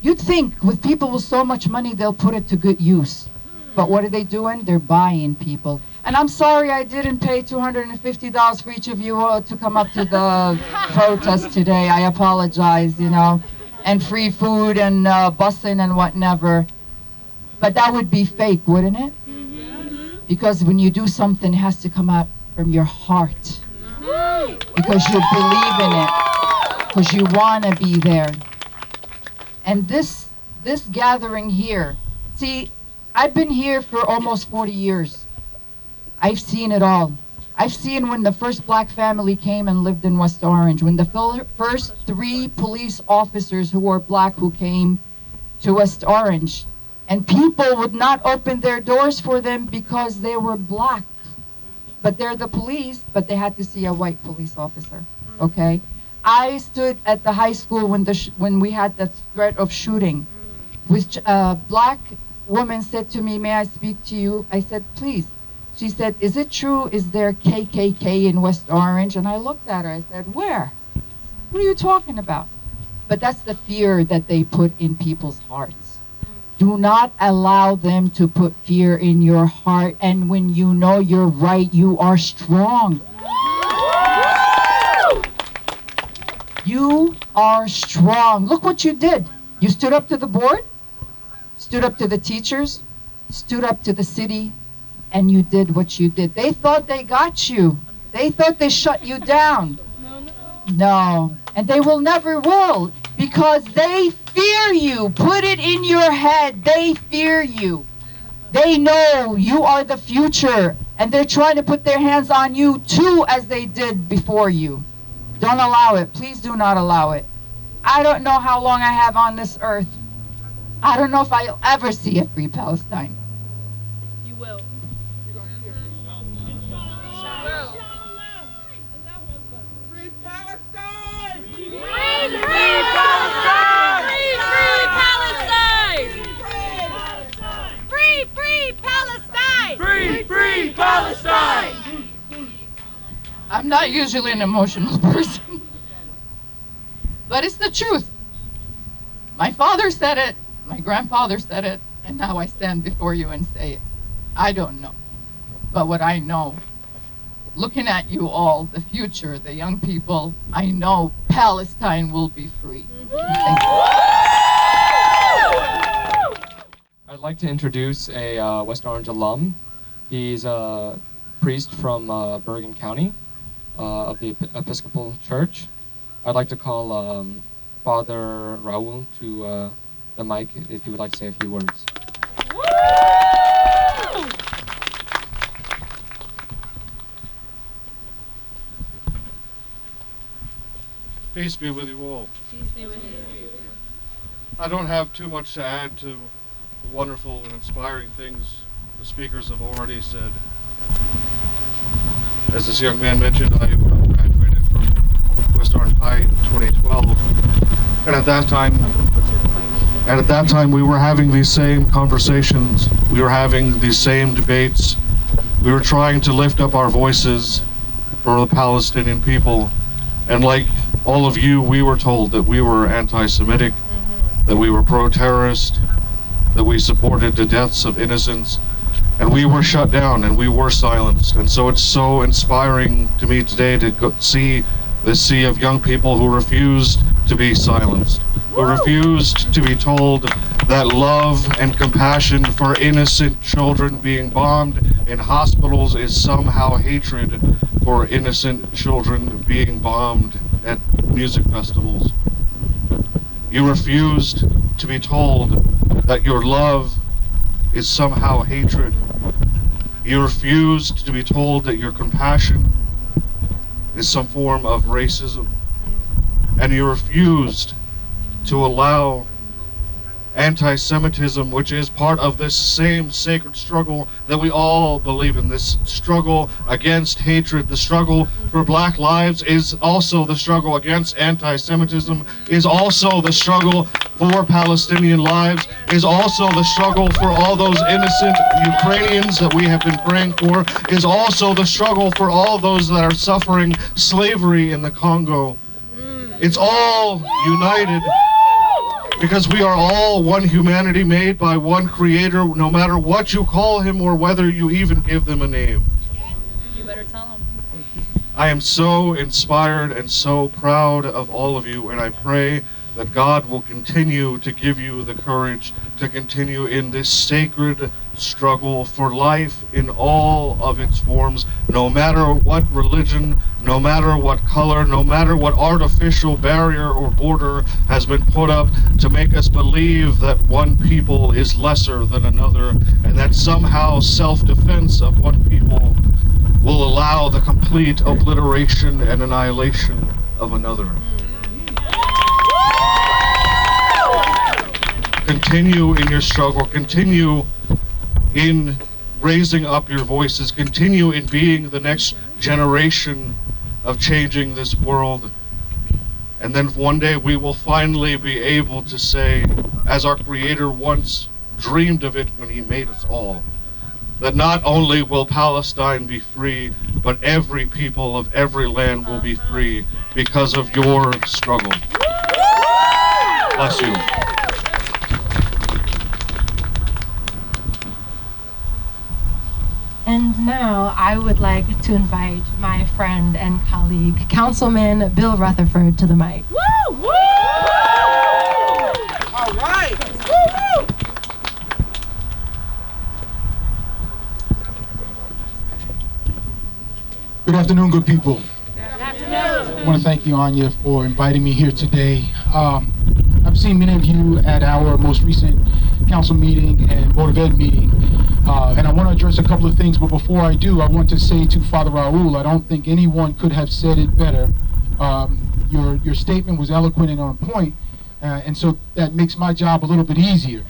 You'd think with people with so much money, they'll put it to good use. But what are they doing? They're buying people. And I'm sorry I didn't pay $250 for each of you to come up to the protest today. I apologize, you know. And free food and busing and whatever. But that would be fake, wouldn't it? Because when you do something, it has to come out from your heart. Because you believe in it. Because you want to be there. And this gathering here, see, I've been here for almost 40 years. I've seen it all. I've seen when the first black family came and lived in West Orange, when the first 3 police officers who were black who came to West Orange, and people would not open their doors for them because they were black. But they're the police, but they had to see a white police officer, okay? I stood at the high school when we had that threat of shooting, which a black woman said to me, "May I speak to you?" I said, "Please." She said, "Is it true? Is there KKK in West Orange?" And I looked at her. I said, "Where? What are you talking about?" But that's the fear that they put in people's hearts. Do not allow them to put fear in your heart. And when you know you're right, you are strong. You are strong. Look what you did. You stood up to the board, stood up to the teachers, stood up to the city, and you did what you did. They thought they got you. They thought they shut you down. No. And they will never will, because they fear you. Put it in your head. They fear you. They know you are the future, and they're trying to put their hands on you too, as they did before you. Don't allow it. Please do not allow it. I don't know how long I have on this earth. I don't know if I'll ever see a free Palestine. You will. Free Palestine! Free Palestine! Free Palestine! Free Palestine! I'm not usually an emotional person, but it's the truth. My father said it, my grandfather said it, and now I stand before you and say it. I don't know, but what I know, looking at you all, the future, the young people, I know Palestine will be free. Thank you. I'd like to introduce a West Orange alum. He's a priest from Bergen County of the Episcopal Church. I'd like to call Father Raul to the mic if he would like to say a few words. Peace be with you all. Peace be with you. I don't have too much to add to the wonderful and inspiring things the speakers have already said. As this young man mentioned, I graduated from West Orange High in 2012, and at that time we were having these same conversations, we were having these same debates, we were trying to lift up our voices for the Palestinian people, and like all of you, we were told that we were anti-Semitic, that we were pro-terrorist, that we supported the deaths of innocents, and we were shut down and we were silenced. And so it's so inspiring to me today to see this sea of young people who refused to be silenced, who refused to be told that love and compassion for innocent children being bombed in hospitals is somehow hatred for innocent children being bombed at music festivals. You refused to be told that your love is somehow hatred. You refused to be told that your compassion is some form of racism. And you refused to allow anti-Semitism, which is part of this same sacred struggle that we all believe in, this struggle against hatred. The struggle for Black lives is also the struggle against anti-Semitism, is also the struggle for Palestinian lives, is also the struggle for all those innocent Ukrainians that we have been praying for, is also the struggle for all those that are suffering slavery in the Congo. It's all united because we are all one humanity made by one creator, no matter what you call him or whether you even give them a name. You better tell him. I am so inspired and so proud of all of you, and I pray that God will continue to give you the courage to continue in this sacred struggle for life in all of its forms, no matter what religion, no matter what color, no matter what artificial barrier or border has been put up to make us believe that one people is lesser than another, and that somehow self-defense of one people will allow the complete obliteration and annihilation of another. Continue in your struggle, continue in raising up your voices, continue in being the next generation of changing this world. And then one day we will finally be able to say, as our Creator once dreamed of it when He made us all, that not only will Palestine be free, but every people of every land will be free because of your struggle. Bless you. And now I would like to invite my friend and colleague, Councilman Bill Rutherford, to the mic. Woo! Woo! All right. Woo! Good afternoon, good people. Good afternoon. I want to thank you, Anya, for inviting me here today. I've seen many of you at our most recent council meeting and Board of Ed meeting, and I want to address a couple of things, but before I do, I want to say to Father Raul, I don't think anyone could have said it better. Your statement was eloquent and on point, and so that makes my job a little bit easier.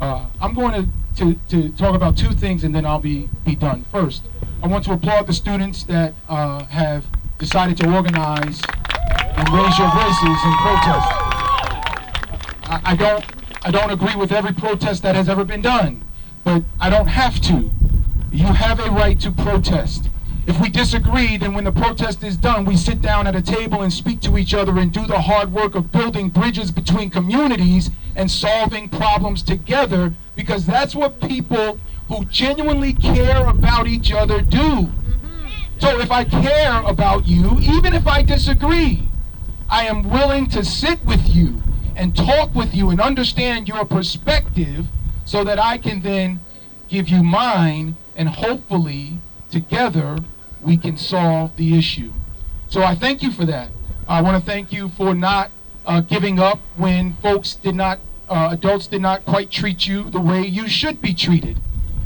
I'm going to talk about two things and then I'll be done. First, I want to applaud the students that have decided to organize and raise your voices in protest. I don't agree with every protest that has ever been done, but I don't have to. You have a right to protest. If we disagree, then when the protest is done, we sit down at a table and speak to each other and do the hard work of building bridges between communities and solving problems together, because that's what people who genuinely care about each other do. So if I care about you, even if I disagree, I am willing to sit with you and talk with you and understand your perspective so that I can then give you mine, and hopefully together we can solve the issue. So I thank you for that. I want to thank you for not giving up when folks did not, adults did not quite treat you the way you should be treated.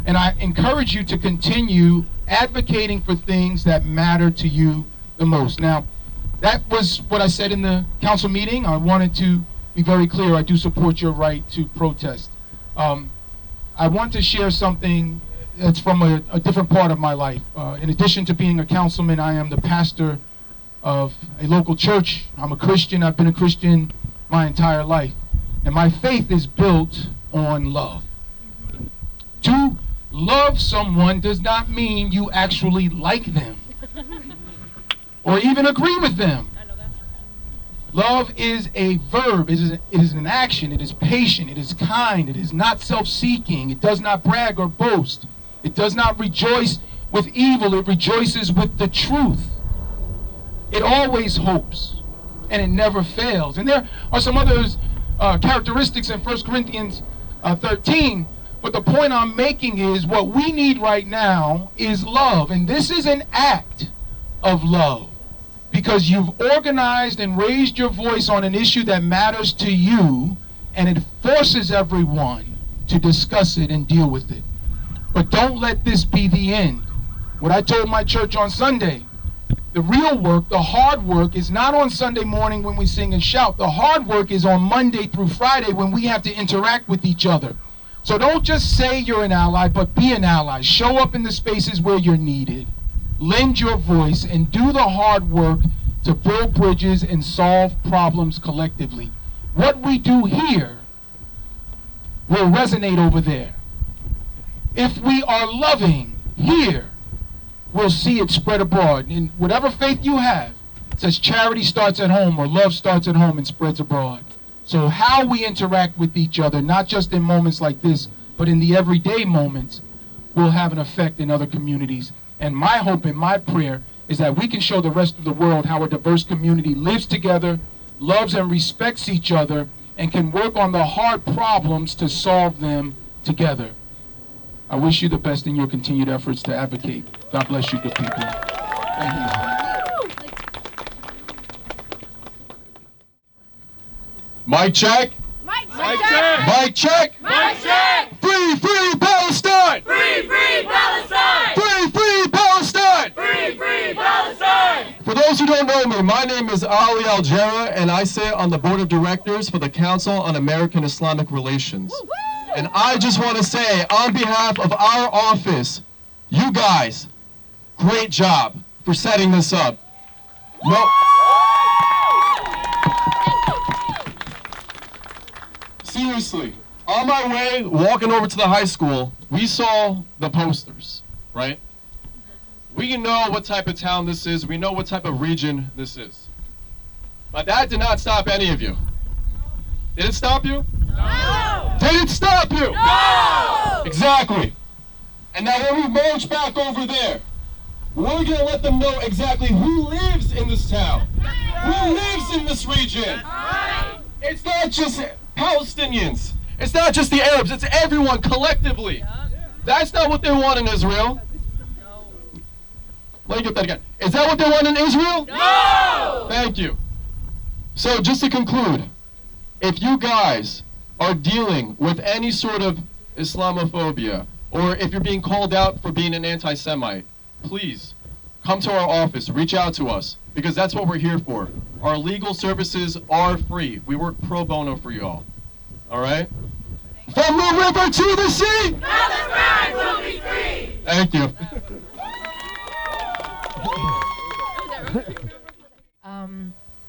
And I encourage you to continue advocating for things that matter to you the most. Now, that was what I said in the council meeting. I wanted to be very clear. I do support your right to protest. I want to share something that's from a different part of my life. In addition to being a councilman, I am the pastor of a local church. I'm a Christian. I've been a Christian my entire life. And my faith is built on love. To love someone does not mean you actually like them or even agree with them. Love is a verb. It is an action. It is patient. It is kind. It is not self-seeking. It does not brag or boast. It does not rejoice with evil. It rejoices with the truth. It always hopes, and it never fails. And there are some other characteristics in 1 Corinthians 13, but the point I'm making is what we need right now is love. And this is an act of love, because you've organized and raised your voice on an issue that matters to you, and it forces everyone to discuss it and deal with it. But don't let this be the end. What I told my church on Sunday, the real work, the hard work, is not on Sunday morning when we sing and shout. The hard work is on Monday through Friday when we have to interact with each other. So don't just say you're an ally, but be an ally. Show up in the spaces where you're needed. Lend your voice and do the hard work to build bridges and solve problems collectively. What we do here will resonate over there. If we are loving here, we'll see it spread abroad. In whatever faith you have, it says charity starts at home, or love starts at home and spreads abroad. So how we interact with each other, not just in moments like this, but in the everyday moments, will have an effect in other communities. And my hope and my prayer is that we can show the rest of the world how a diverse community lives together, loves and respects each other, and can work on the hard problems to solve them together. I wish you the best in your continued efforts to advocate. God bless you, good people. Thank you. Mic check. Mic check. Mic check. Mic check. Free, free Palestine. Free, free Palestine. Free, free Palestine. Free, free Palestine. For those who don't know me, my name is Ali Aljera, and I sit on the board of directors for the Council on American Islamic Relations. And I just want to say, on behalf of our office, you guys, great job for setting this up. No. Seriously, on my way, walking over to the high school, we saw the posters, right? We know what type of town this is. We know what type of region this is. But that did not stop any of you. Did it stop you? No! Did it stop you? No! Exactly. And now when we march back over there, we're going to let them know exactly who lives in this town, who lives in this region. It's not just Palestinians. It's not just the Arabs. It's everyone collectively. That's not what they want in Israel. Let me get that again. Is that what they want in Israel? No! Thank you. So just to conclude, if you guys are dealing with any sort of Islamophobia, or if you're being called out for being an anti-Semite, please come to our office, reach out to us, because that's what we're here for. Our legal services are free. We work pro bono for y'all. All right? From the river to the sea! Palestine will be free! Thank you.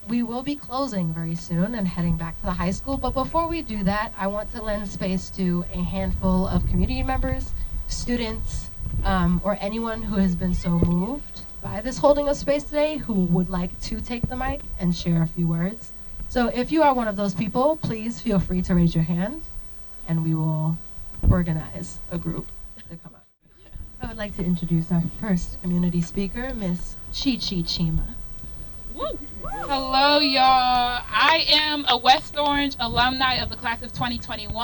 We will be closing very soon and heading back to the high school, but before we do that, I want to lend space to a handful of community members, students, or anyone who has been so moved by this holding of space today who would like to take the mic and share a few words. So if you are one of those people, please feel free to raise your hand and we will organize a group to come up. I would like to introduce our first community speaker, Miss Chi-Chi Chima. Hello, y'all. I am a West Orange alumni of the class of 2021.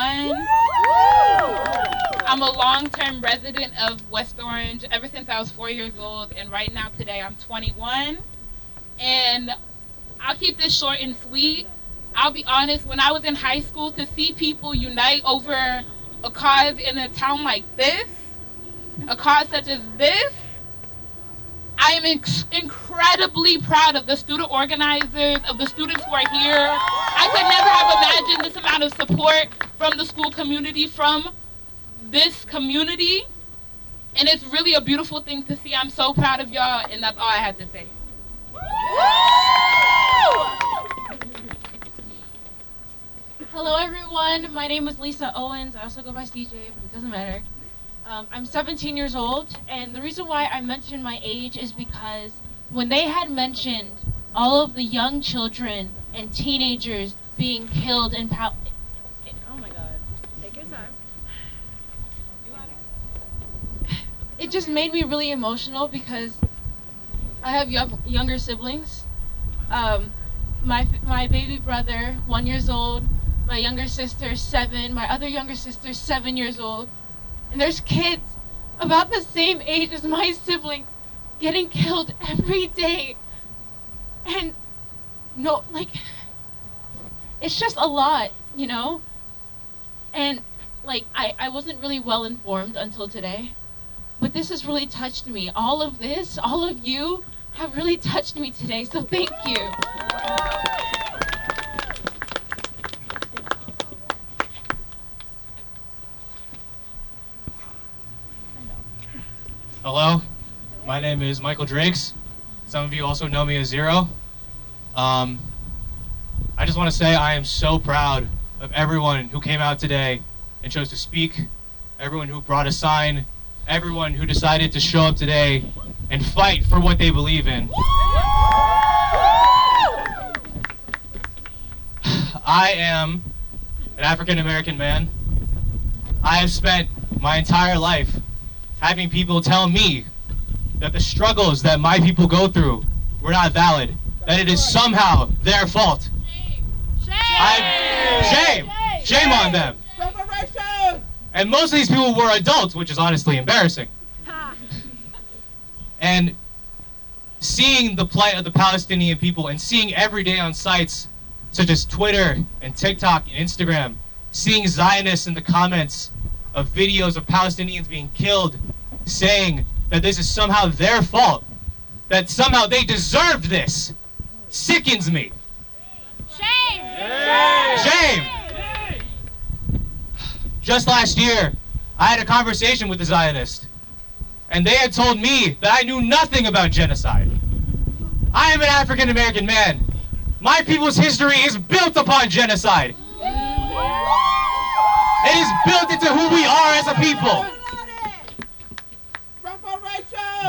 I'm a long-term resident of West Orange ever since I was 4 years old, and right now, today, I'm 21. And I'll keep this short and sweet. I'll be honest, when I was in high school, to see people unite over a cause in a town like this, a cause such as this, I am incredibly proud of the student organizers, of the students who are here. I could never have imagined this amount of support from the school community, from this community. And it's really a beautiful thing to see. I'm so proud of y'all, and that's all I had to say. Hello everyone, my name is Lisa Owens. I also go by CJ, but it doesn't matter. I'm 17 years old, and the reason why I mentioned my age is because when they had mentioned all of the young children and teenagers being killed in oh my god, take your time. It just made me really emotional because I have younger siblings. My baby brother, 1 year old, my younger sister, 7, my other younger sister, 7 years old. And there's kids about the same age as my siblings getting killed every day. And no, like, it's just a lot, you know? And like, I wasn't really well informed until today, but this has really touched me. All of this, all of you have really touched me today, so thank you. Hello, my name is Michael Drakes. Some of you also know me as Zero. I just want to say I am so proud of everyone who came out today and chose to speak, everyone who brought a sign, everyone who decided to show up today and fight for what they believe in. I am an African American man. I have spent my entire life having people tell me that the struggles that my people go through were not valid, that it is somehow their fault. Shame on them. And most of these people were adults, which is honestly embarrassing. And seeing the plight of the Palestinian people and seeing every day on sites such as Twitter and TikTok and Instagram, seeing Zionists in the comments of videos of Palestinians being killed, saying that this is somehow their fault, that somehow they deserved this, sickens me. Shame! Shame! Just last year, I had a conversation with the Zionists, and they had told me that I knew nothing about genocide. I am an African American man. My people's history is built upon genocide. It is built into who we are as a people.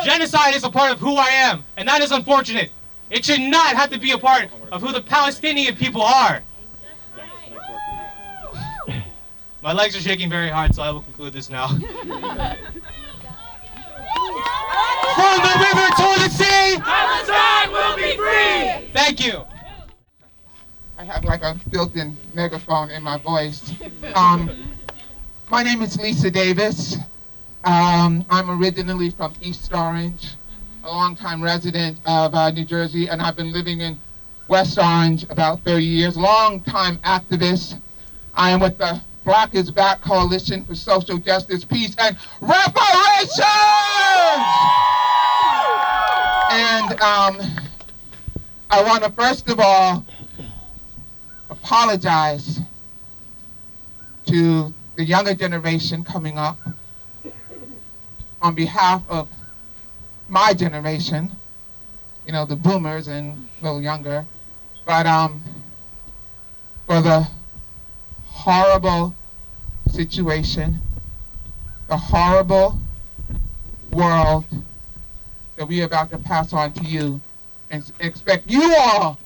Genocide is a part of who I am, and that is unfortunate. It should not have to be a part of who the Palestinian people are. My legs are shaking very hard, so I will conclude this now. From the river to the sea, Palestine will be free! Thank you. I have like a built-in megaphone in my voice. My name is Lisa Davis. I'm originally from East Orange, a longtime resident of New Jersey, and I've been living in West Orange about 30 years, long-time activist. I am with the Black is Back Coalition for Social Justice, Peace, and Reparations! And I want to first of all apologize to the younger generation coming up on behalf of my generation, you know, the boomers and a little younger, but for the horrible situation, the horrible world that we are about to pass on to you, and expect you all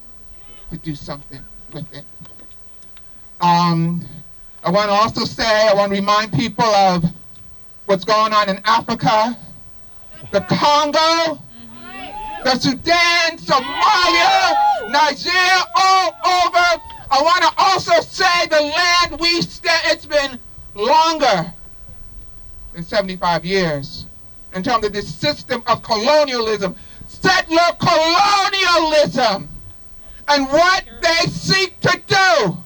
to do something with it. I want to also say, I want to remind people of what's going on in Africa, the Congo, the Sudan, Somalia, Nigeria, all over. I want to also say the land we stand, it's been longer than 75 years in terms of this system of colonialism, settler colonialism. and what they seek to do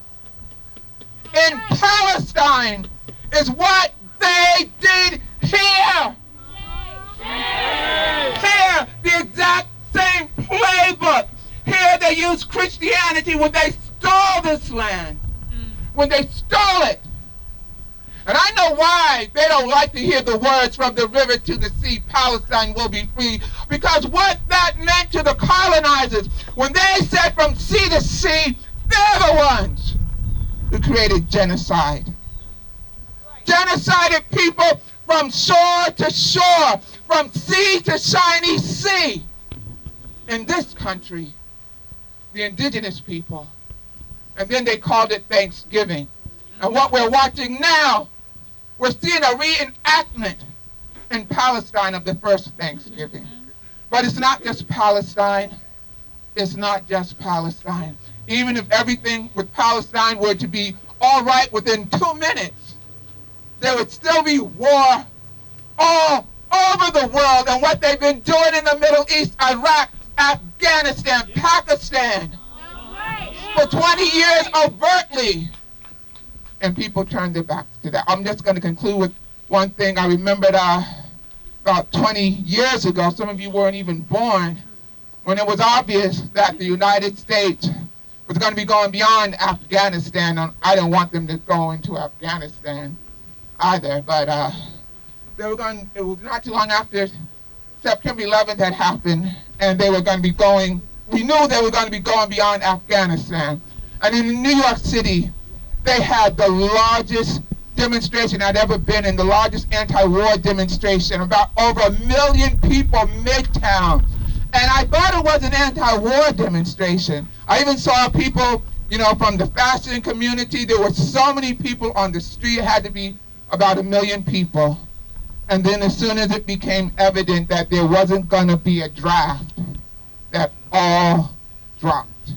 in Palestine is what they did here. Here, the exact same playbook. Here they used Christianity when they stole this land. When they stole it. And I know why they don't like to hear the words from the river to the sea, Palestine will be free. Because what that meant to the colonizers, when they said from sea to sea, they're the ones who created genocide. Genocided people from shore to shore, from sea to shiny sea. In this country, the indigenous people. And then they called it Thanksgiving. And what we're watching now, we're seeing a reenactment in Palestine of the first Thanksgiving. But it's not just Palestine. It's not just Palestine. Even if everything with Palestine were to be all right within 2 minutes, there would still be war all over the world. And what they've been doing in the Middle East, Iraq, Afghanistan, Pakistan, for 20 years overtly. And people turned their backs to that. I'm just going to conclude with one thing. I remembered about 20 years ago, some of you weren't even born, when it was obvious that the United States was going to be going beyond Afghanistan. I didn't want them to go into Afghanistan either, but they were going. It was not too long after September 11th had happened, and they were going to be going. We knew they were going to be going beyond Afghanistan. And in New York City, they had the largest demonstration I'd ever been in, the largest anti-war demonstration, about over 1 million people midtown. And I thought it was an anti-war demonstration. I even saw people, from the fashion community. There were so many people on the street. It had to be about 1 million people. And then as soon as it became evident that there wasn't going to be a draft, that all dropped,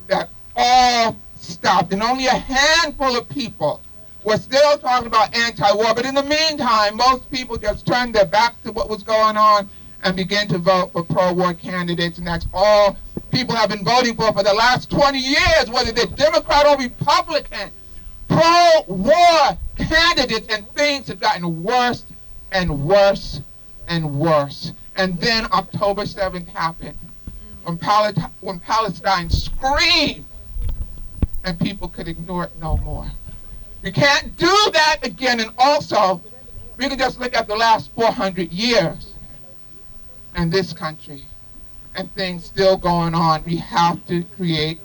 that all stopped, and only a handful of people were still talking about anti-war. But in the meantime, most people just turned their back to what was going on and began to vote for pro-war candidates, and that's all people have been voting for the last 20 years, whether they're Democrat or Republican. Pro-war candidates, and things have gotten worse and worse and worse. And then October 7th happened, when Palestine screamed, and people could ignore it no more. We can't do that again. And also, we can just look at the last 400 years in this country, and things still going on. We have to create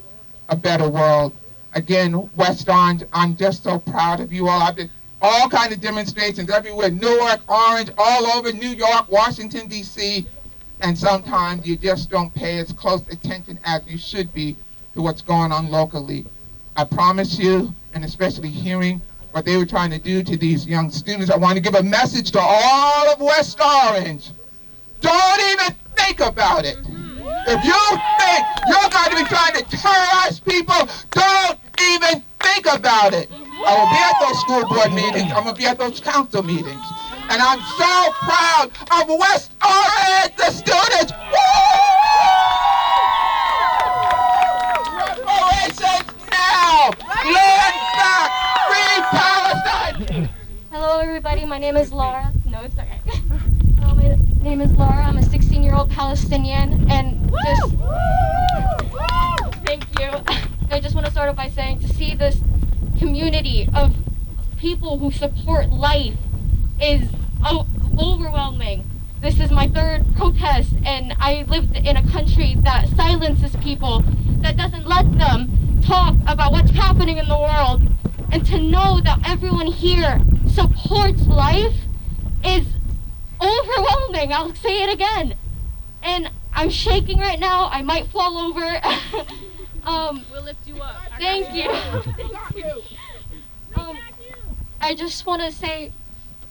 a better world. Again, West Orange, I'm just so proud of you all. I've been all kinds of demonstrations everywhere, Newark, Orange, all over New York, Washington, D.C., and sometimes you just don't pay as close attention as you should be to what's going on locally. I promise you, and especially hearing what they were trying to do to these young students, I want to give a message to all of West Orange. Don't even think about it. If you think you're going to be trying to terrorize people, don't even think about it. I will be at those school board meetings. I'm going to be at those council meetings. And I'm so proud of West Orange, the students. Reparations now! Land back! Free Palestine! Hello everybody, my name is Laura. No, it's okay. My name is Laura. I'm a 16-year-old Palestinian, and just thank you. I just want to start off by saying, to see this community of people who support life is overwhelming. This is my third protest, and I lived in a country that silences people, that doesn't let them talk about what's happening in the world. And to know that everyone here supports life is overwhelming. I'll say it again. And I'm shaking right now. I might fall over. We'll lift you up. Thank you. Thank you. I just want to say,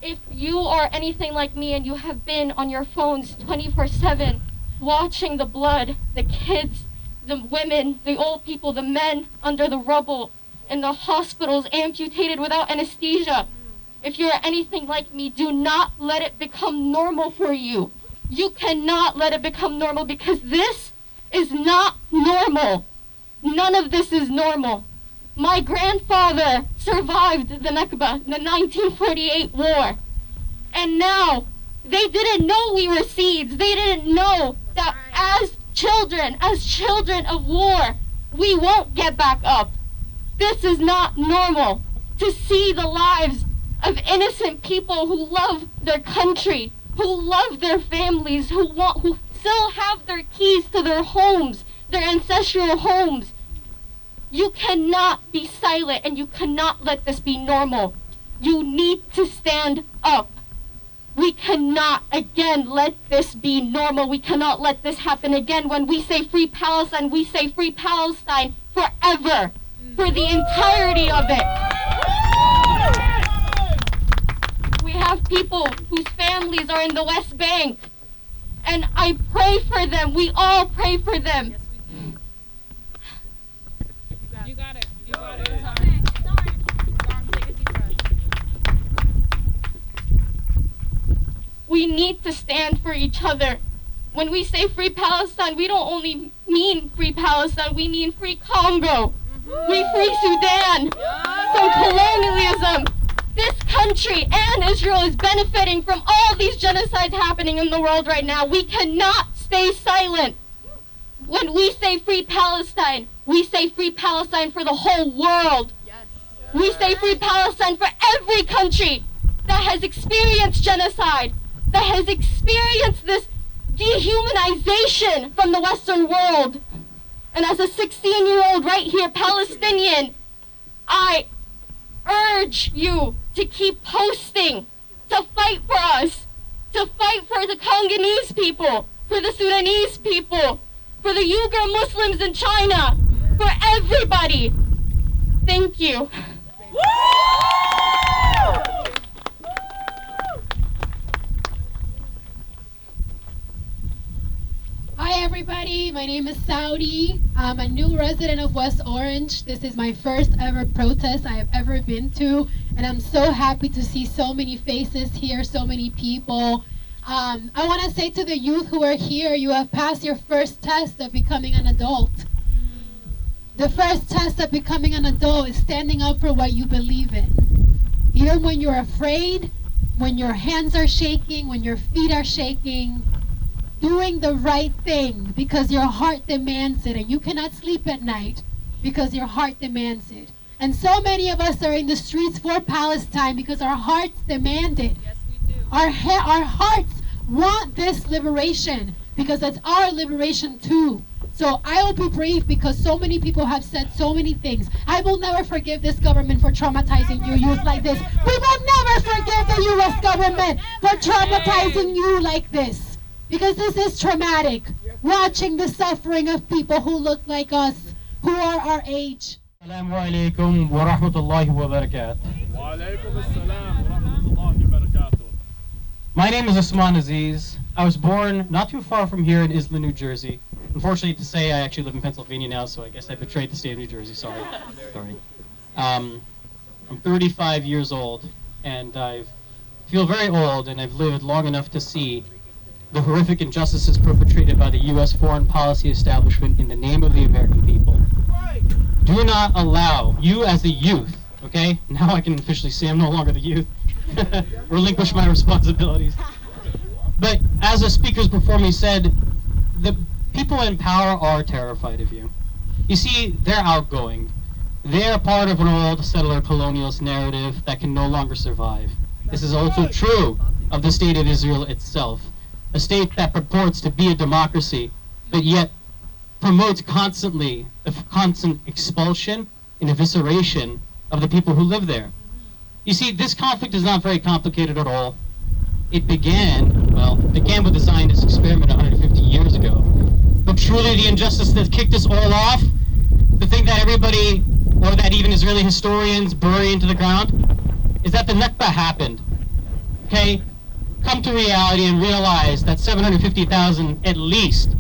if you are anything like me and you have been on your phones 24/7 watching the blood, the kids, the women, the old people, the men under the rubble, in the hospitals amputated without anesthesia, if you're anything like me, do not let it become normal for you. You cannot let it become normal, because this is not normal. None of this is normal. My grandfather survived the Nakba, the 1948 war. And now, they didn't know we were seeds. They didn't know that as children of war, we won't get back up. This is not normal. To see the lives of innocent people who love their country, who love their families, who still have their keys to their homes, their ancestral homes. You cannot be silent, and you cannot let this be normal. You need to stand up. We cannot again let this be normal. We cannot let this happen again. When we say free Palestine, we say free Palestine forever, for the entirety of it. We have people whose families are in the West Bank, and I pray for them. We all pray for them. You got it. You got it. We need to stand for each other. When we say free Palestine, we don't only mean free Palestine, we mean free Congo. We free Sudan from colonialism. This country and Israel is benefiting from all these genocides happening in the world right now. We cannot stay silent. When we say free Palestine, we say free Palestine for the whole world. We say free Palestine for every country that has experienced genocide, that has experienced this dehumanization from the Western world. And as a 16-year-old right here, Palestinian, I urge you to keep posting, to fight for us, to fight for the Congolese people, for the Sudanese people, for the Uyghur Muslims in China, for everybody. Thank you. Hi everybody, my name is Saudi. I'm a new resident of West Orange. This is my first ever protest I have ever been to, and I'm so happy to see so many faces here, so many people. I want to say to the youth who are here, you have passed your first test of becoming an adult. The first test of becoming an adult is standing up for what you believe in. Even when you're afraid, when your hands are shaking, when your feet are shaking, doing the right thing because your heart demands it, and you cannot sleep at night because your heart demands it. And so many of us are in the streets for Palestine because our hearts demand it. Yes, we do. Our hearts want this liberation because it's our liberation too. So I will be brief because so many people have said so many things. I will never forgive this government for traumatizing you youth like this. We will never forgive the U.S. government for traumatizing you like this. Because this is traumatic, watching the suffering of people who look like us, who are our age. Assalamu alaikum wa rahmatullahi wa barakatuh. Wa alaikum assalam wa rahmatullahi wa barakatuh. My name is Usman Aziz. I was born not too far from here in Isla, New Jersey. Unfortunately to say, I actually live in Pennsylvania now, so I guess I betrayed the state of New Jersey, sorry. I'm 35 years old, and I feel very old, and I've lived long enough to see the horrific injustices perpetrated by the U.S. foreign policy establishment in the name of the American people. Do not allow, you as a youth, okay? Now I can officially say I'm no longer the youth. Relinquish my responsibilities. But as the speakers before me said, the people in power are terrified of you. You see, they're outgoing. They're part of an old settler colonialist narrative that can no longer survive. This is also true of the state of Israel itself. A state that purports to be a democracy, but yet promotes constantly the constant expulsion and evisceration of the people who live there. You see, this conflict is not very complicated at all. It began with the Zionist experiment 150 years ago. But truly the injustice that kicked us all off, the thing that everybody, or that even Israeli historians bury into the ground, is that the Nakba happened. Okay? Come to reality and realize that 750,000 at least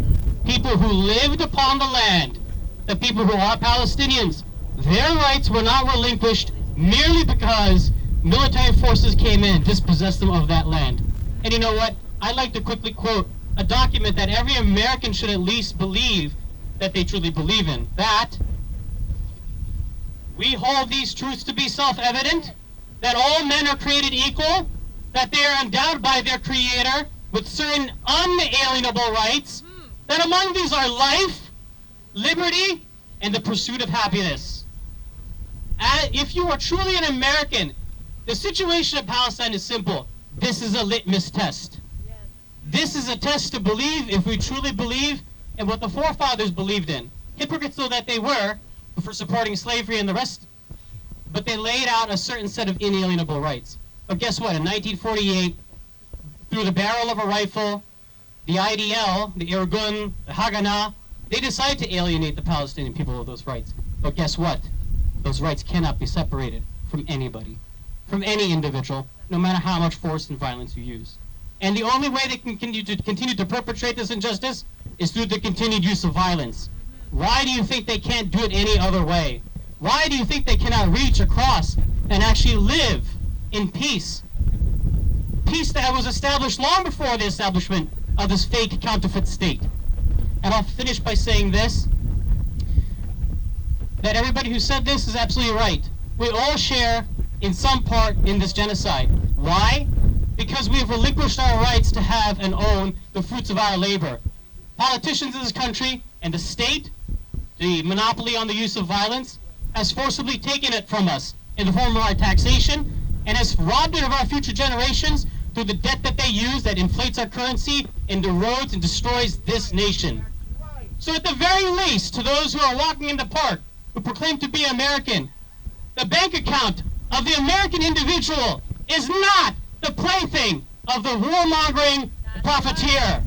people who lived upon the land, the people who are Palestinians, their rights were not relinquished merely because military forces came in, dispossessed them of that land. And you know what? I'd like to quickly quote a document that every American should at least believe that they truly believe in. That we hold these truths to be self-evident, that all men are created equal, that they are endowed by their Creator with certain unalienable rights, that among these are life, liberty, and the pursuit of happiness. If you are truly an American, the situation of Palestine is simple. This is a litmus test. This is a test to believe if we truly believe in what the forefathers believed in. Hypocrites though that they were for supporting slavery and the rest, but they laid out a certain set of inalienable rights. But guess what? In 1948, through the barrel of a rifle, the IDL, the Irgun, the Haganah, they decided to alienate the Palestinian people of those rights. But guess what? Those rights cannot be separated from anybody, from any individual, no matter how much force and violence you use. And the only way they can continue to perpetrate this injustice is through the continued use of violence. Why do you think they can't do it any other way? Why do you think they cannot reach across and actually live in peace? Peace that was established long before the establishment of this fake counterfeit state. And I'll finish by saying this, that everybody who said this is absolutely right. We all share in some part in this genocide. Why? Because we have relinquished our rights to have and own the fruits of our labor. Politicians in this country and the state, the monopoly on the use of violence, has forcibly taken it from us in the form of our taxation and has robbed it of our future generations through the debt that they use that inflates our currency and erodes and destroys this nation. So at the very least, to those who are walking in the park, who proclaim to be American, the bank account of the American individual is not the plaything of the warmongering profiteer.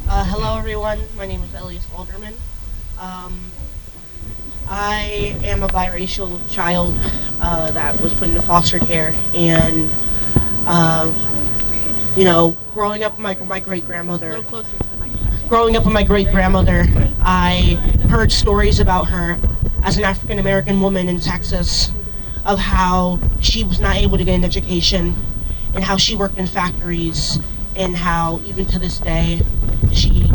Hello everyone, my name is Elias Alderman. I am a biracial child that was put into foster care, and growing up with my great-grandmother, I heard stories about her as an African-American woman in Texas, of how she was not able to get an education and how she worked in factories and how even to this day she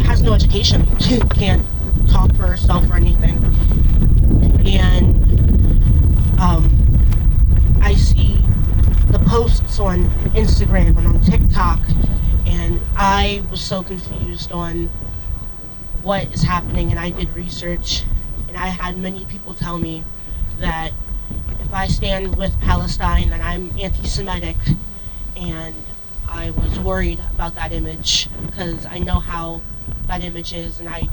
has no education, can't talk for herself or anything. And I see the posts on Instagram and on TikTok, and I was so confused on what is happening, and I did research, and I had many people tell me that if I stand with Palestine, that I'm anti-Semitic, and I was worried about that image because I know how that image is, and I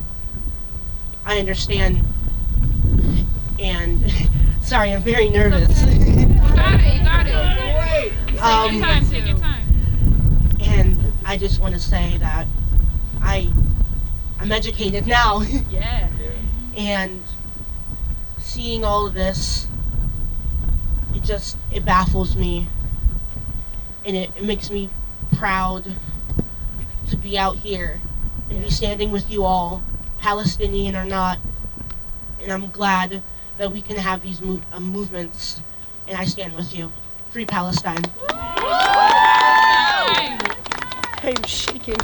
understand. And sorry, I'm very nervous. You got it. Take your time. And I just want to say that I'm educated now. Yeah. And seeing all of this, it baffles me, and it makes me proud to be out here and be standing with you all, Palestinian or not. And I'm glad that we can have these movements, and I stand with you. Free Palestine. I'm shaking.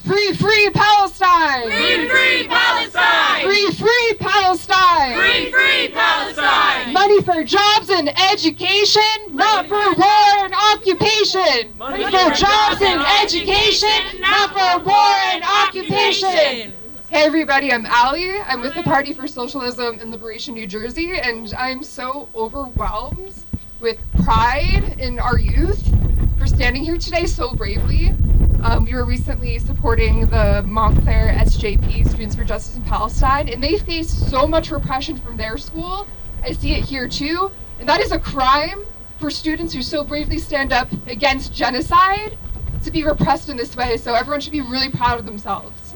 Free Palestine! Free Palestine! Free Palestine! Free Palestine! Money for jobs and education, not for war and occupation! Money for jobs and education, not for war and occupation! Hey everybody, I'm Allie. I'm with the Party for Socialism and Liberation New Jersey, and I'm so overwhelmed with pride in our youth for standing here today so bravely. We were recently supporting the Montclair SJP, Students for Justice in Palestine, and they face so much repression from their school. I see it here too, and that is a crime for students who so bravely stand up against genocide to be repressed in this way, so everyone should be really proud of themselves.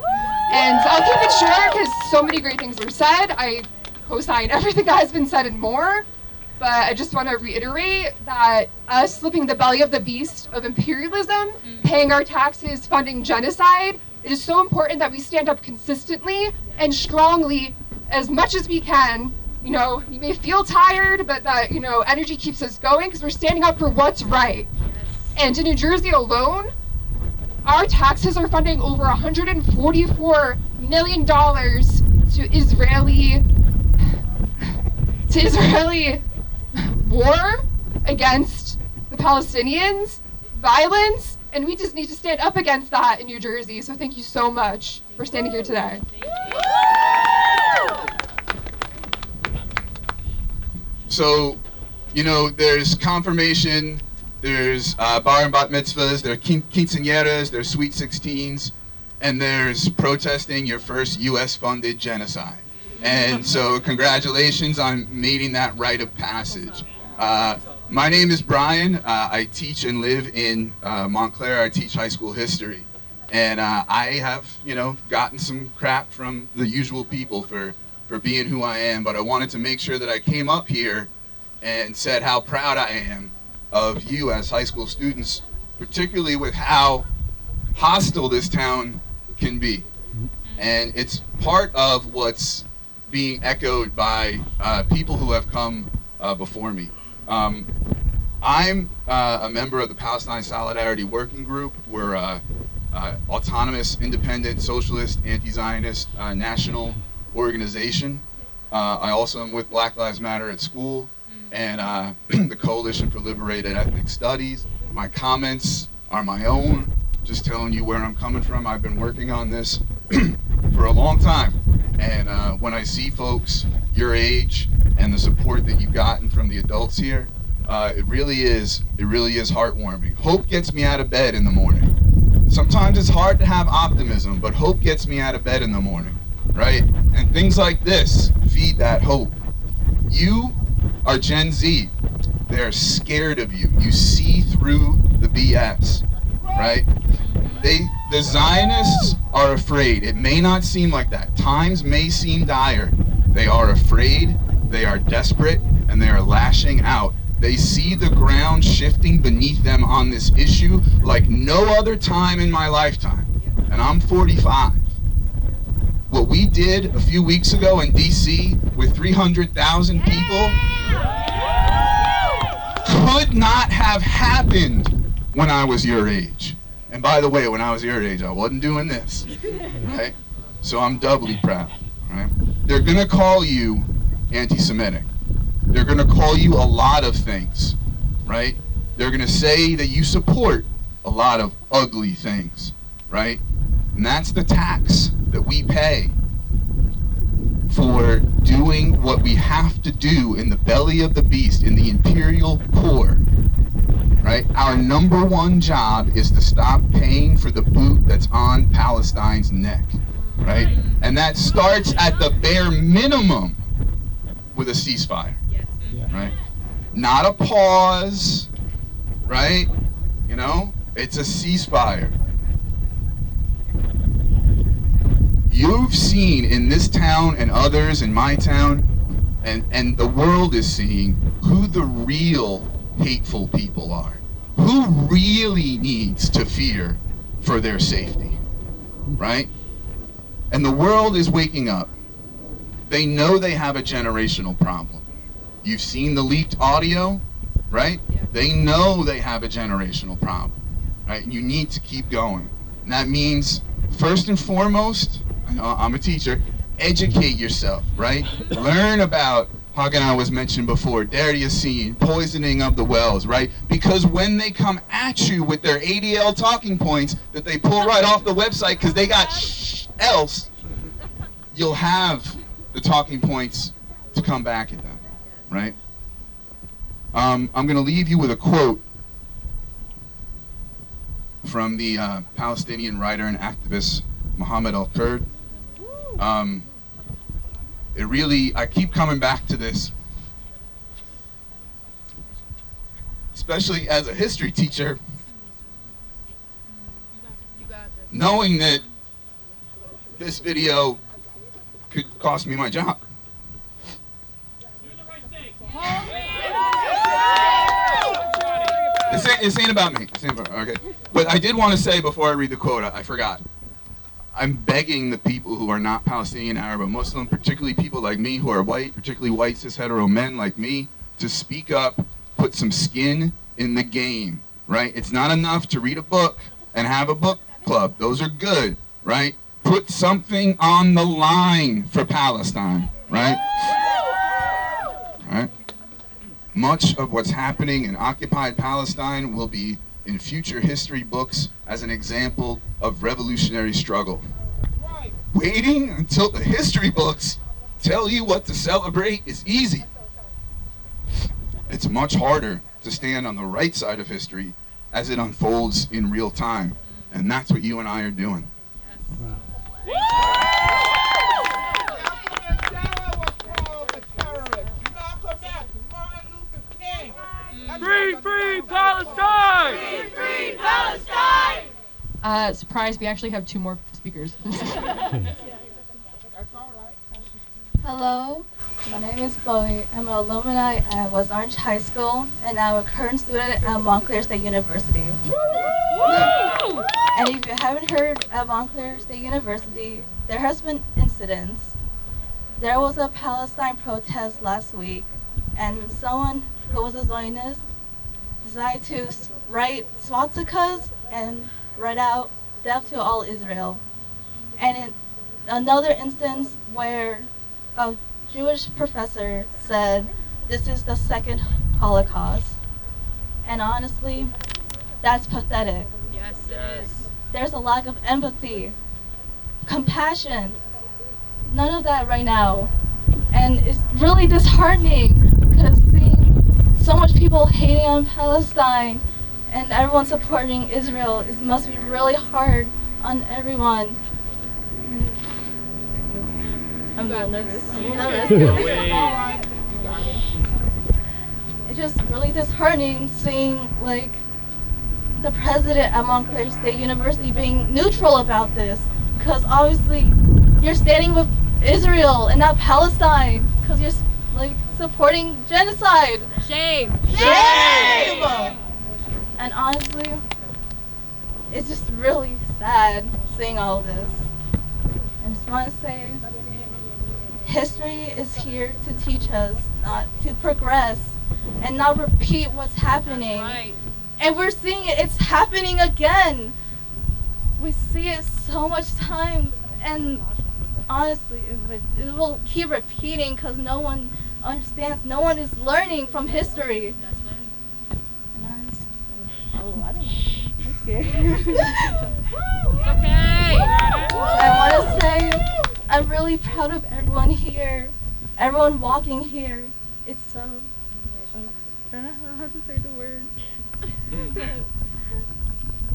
And I'll keep it short because so many great things were said. I co-sign everything that has been said and more. But I just want to reiterate that us slipping the belly of the beast of imperialism, paying our taxes, funding genocide, it is so important that we stand up consistently and strongly as much as we can you know, you may feel tired, but that, you know, energy keeps us going because we're standing up for what's right. And in New Jersey alone, our taxes are funding over $144 million to Israeli war against the Palestinians, violence, and we just need to stand up against that in New Jersey. So thank you so much for standing here today. So, you know, there's confirmation, there's bar and bat mitzvahs, there's quinceañeras, there's sweet 16s, and there's protesting your first US-funded genocide. And so congratulations on meeting that rite of passage. My name is Brian. I teach and live in Montclair. I teach high school history. And I have, you know, gotten some crap from the usual people for being who I am, but I wanted to make sure that I came up here and said how proud I am of you as high school students, particularly with how hostile this town can be. And it's part of what's being echoed by people who have come before me. I'm a member of the Palestine Solidarity Working Group. We're autonomous, independent, socialist, anti-Zionist national organization. I also am with Black Lives Matter at school and the Coalition for Liberated Ethnic Studies. My comments are my own, just telling you where I'm coming from. I've been working on this for a long time. And when I see folks your age and the support that you've gotten from the adults here, it really is heartwarming. Hope gets me out of bed in the morning. Sometimes it's hard to have optimism, but hope gets me out of bed in the morning, right? And things like this feed that hope. You are Gen Z. They're scared of you. You see through the BS, right? The Zionists are afraid. It may not seem like that. Times may seem dire. They are afraid, they are desperate, and they are lashing out. They see the ground shifting beneath them on this issue like no other time in my lifetime. And I'm 45. What we did a few weeks ago in DC with 300,000 people could not have happened when I was your age. And by the way, when I was your age, I wasn't doing this, right? So I'm doubly proud, right? They're gonna call you anti-Semitic. They're gonna call you a lot of things, right? They're gonna say that you support a lot of ugly things, right? And that's the tax that we pay for doing what we have to do in the belly of the beast, in the imperial core, right? Our number one job is to stop paying for the boot that's on Palestine's neck, right? And that starts at the bare minimum with a ceasefire, right? Not a pause, right? You know, it's a ceasefire. You've seen in this town and others in my town, and the world is seeing who the real hateful people are. Who really needs to fear for their safety, right? And the world is waking up. They know they have a generational problem. You've seen the leaked audio, right? They know they have a generational problem, right? You need to keep going. And that means, first and foremost, I'm a teacher, educate yourself, right? Learn about, Haganah was mentioned before, Deir Yassin, poisoning of the wells, right? Because when they come at you with their ADL talking points that they pull right off the website because they got else, you'll have the talking points to come back at them, right? I'm going to leave you with a quote from the Palestinian writer and activist Mohammed al-Kurd. I keep coming back to this, especially as a history teacher, knowing that this video could cost me my job. This ain't about me. Okay. But I did want to say before I read the quote, I forgot. I'm begging the people who are not Palestinian, Arab, or Muslim, particularly people like me who are white, particularly white cis hetero men like me, to speak up, put some skin in the game, right? It's not enough to read a book and have a book club. Those are good, right? Put something on the line for Palestine, right? Right? Much of what's happening in occupied Palestine will be in future history books as an example of revolutionary struggle. Waiting until the history books tell you what to celebrate is easy. It's much harder to stand on the right side of history as it unfolds in real time. And that's what you and I are doing. Free Palestine! Free Palestine! Surprise, we actually have 2 more speakers. Hello, my name is Chloe. I'm an alumni at West Orange High School, and I'm a current student at Montclair State University. And if you haven't heard, at Montclair State University, there has been incidents. There was a Palestine protest last week, and someone who was a Zionist decided to write swastikas and write out death to all Israel. And in another instance where a Jewish professor said this is the second Holocaust. And honestly, that's pathetic. Yes, it is. There's a lack of empathy, compassion, none of that right now. And it's really disheartening because seeing so much people hating on Palestine and everyone supporting Israel, it must be really hard on everyone. I'm a little nervous. It's just really disheartening seeing like the president at Montclair State University being neutral about this, because obviously you're standing with Israel and not Palestine, because you're like supporting genocide. Shame. Shame! And honestly, it's just really sad seeing all this. I just want to say, history is here to teach us not to progress and not repeat what's happening. That's right. And we're seeing it, it's happening again. We see it so much times, and honestly, it will keep repeating because no one understands, no one is learning from history. That's right. Oh, I don't know. I'm scared. It's okay. I want to say, I'm really proud of everyone here, everyone walking here. It's so, I don't know how to say the word.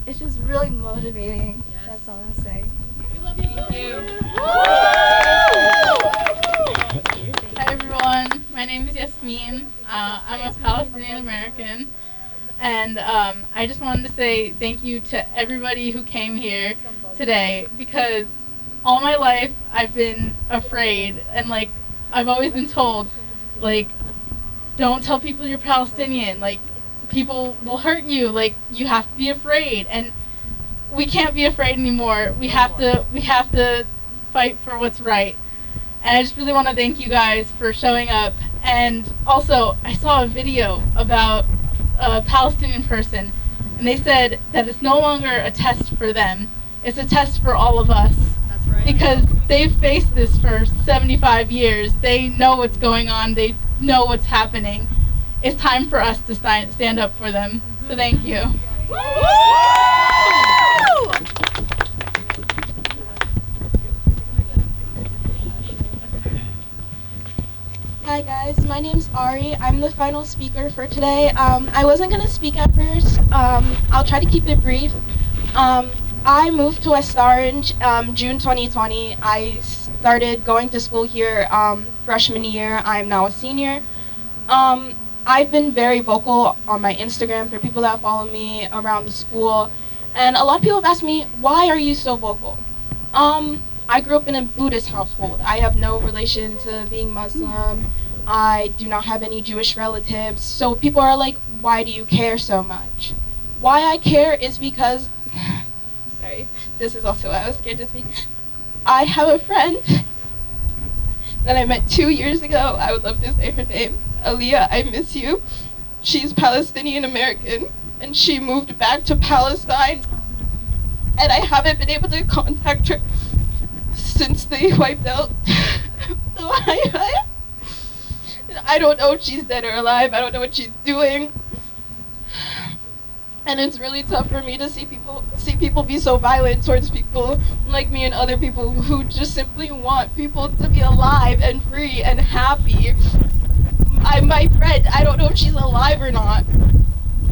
It's just really motivating. Yes. That's all I'm saying. Thank you. Hi everyone, my name is Yasmin. I'm a Palestinian American, and I just wanted to say thank you to everybody who came here today, because all my life I've been afraid, and like I've always been told, like, don't tell people you're Palestinian, like people will hurt you, like you have to be afraid, and we can't be afraid anymore. We have to fight for what's right. And I just really want to thank you guys for showing up. And also, I saw a video about a Palestinian person, and they said that it's no longer a test for them, it's a test for all of us. That's right. Because they've faced this for 75 years. They know what's going on, they know what's happening. It's time for us to stand up for them. So thank you. Hi guys, my name's Ari. I'm the final speaker for today. I wasn't going to speak at first. I'll try to keep it brief. I moved to West Orange June 2020. I started going to school here freshman year. I'm now a senior. I've been very vocal on my Instagram for people that follow me around the school. And a lot of people have asked me, why are you so vocal? I grew up in a Buddhist household. I have no relation to being Muslim. I do not have any Jewish relatives. So people are like, why do you care so much? Why I care is because sorry. This is also why I was scared to speak. I have a friend that I met 2 years ago. I would love to say her name. Aliyah, I miss you. She's Palestinian American, and she moved back to Palestine, and I haven't been able to contact her since they wiped out the Wi-Fi. I don't know if she's dead or alive. I don't know what she's doing. And it's really tough for me to see people be so violent towards people like me and other people who just simply want people to be alive and free and happy. My friend, I don't know if she's alive or not.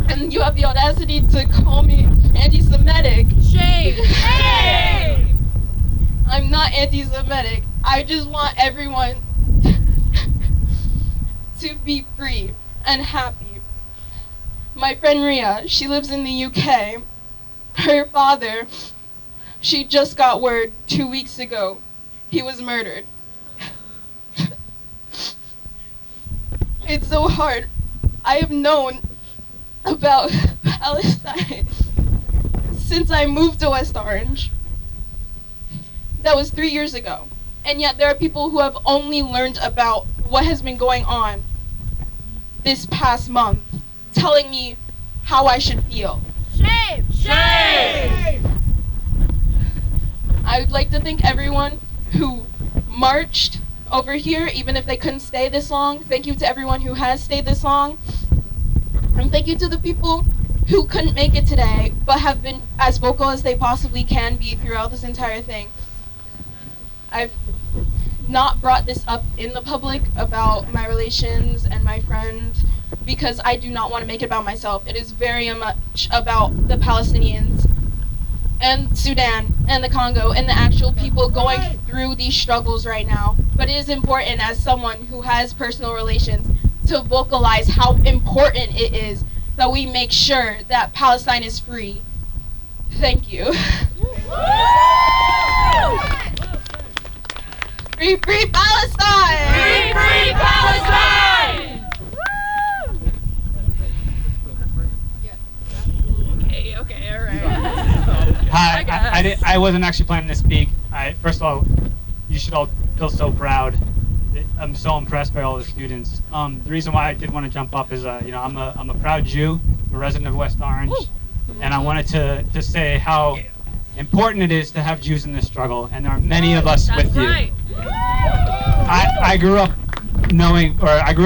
And you have the audacity to call me anti-Semitic. Shame! Shame! I'm not anti-Semitic. I just want everyone to be free and happy. My friend Ria, she lives in the UK. Her father, she just got word 2 weeks ago, he was murdered. It's so hard. I have known about Palestine since I moved to West Orange. That was 3 years ago. And yet there are people who have only learned about what has been going on this past month, telling me how I should feel. Shame! Shame! I would like to thank everyone who marched over here, even if they couldn't stay this long. Thank you to everyone who has stayed this long. And thank you to the people who couldn't make it today, but have been as vocal as they possibly can be throughout this entire thing. I've not brought this up in the public about my relations and my friend because I do not want to make it about myself. It is very much about the Palestinians and Sudan and the Congo and the actual people going through these struggles right now. But it is important as someone who has personal relations to vocalize how important it is that we make sure that Palestine is free. Thank you. Free, free Palestine! Free, free Palestine! Okay, all right. Hi, I wasn't actually planning to speak. First of all, you should all feel so proud. I'm so impressed by all the students. The reason why I did want to jump up is, I'm a proud Jew, I'm a resident of West Orange, and I wanted to say how important it is to have Jews in this struggle, and there are many of us with you. I grew up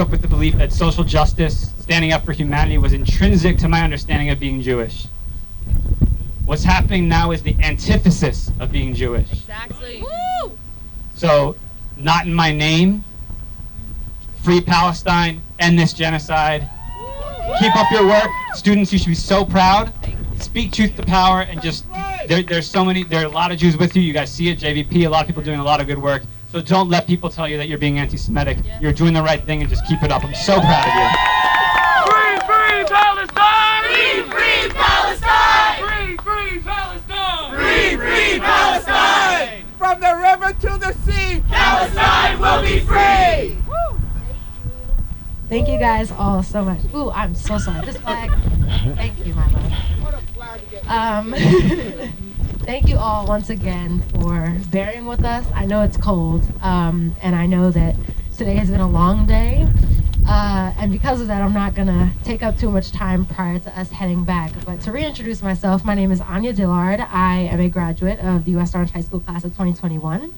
with the belief that social justice, standing up for humanity, was intrinsic to my understanding of being Jewish. What's happening now is the antithesis of being Jewish. Exactly. So, not in my name, free Palestine, end this genocide. Keep up your work. Students, you should be so proud. Speak truth to power, and just, there are a lot of Jews with you. You guys see it, JVP, a lot of people doing a lot of good work. So don't let people tell you that you're being anti-Semitic. You're doing the right thing, and just keep it up. I'm so proud of you. Free, free Palestine! Free, free Palestine! Free, free Palestine! Free, free Palestine! From the river to the sea, Palestine will be free! Thank you guys all so much. Ooh, I'm so sorry. This flag. Thank you, my love. Thank you all once again for bearing with us. I know it's cold, and I know that today has been a long day. And because of that, I'm not going to take up too much time prior to us heading back. But to reintroduce myself, my name is Anya Dillard. I am a graduate of the West Orange High School class of 2021.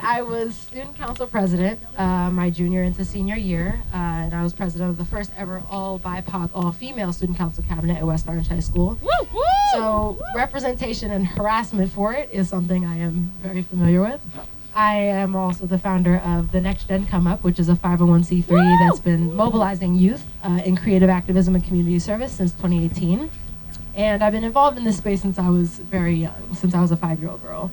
I was student council president my junior into senior year, and I was president of the first ever all BIPOC, all female student council cabinet at West Orange High School. So representation and harassment for it is something I am very familiar with. I am also the founder of the Next Gen Come Up, which is a 501c3 that's been mobilizing youth in creative activism and community service since 2018. And I've been involved in this space since I was very young, since I was a 5-year-old girl.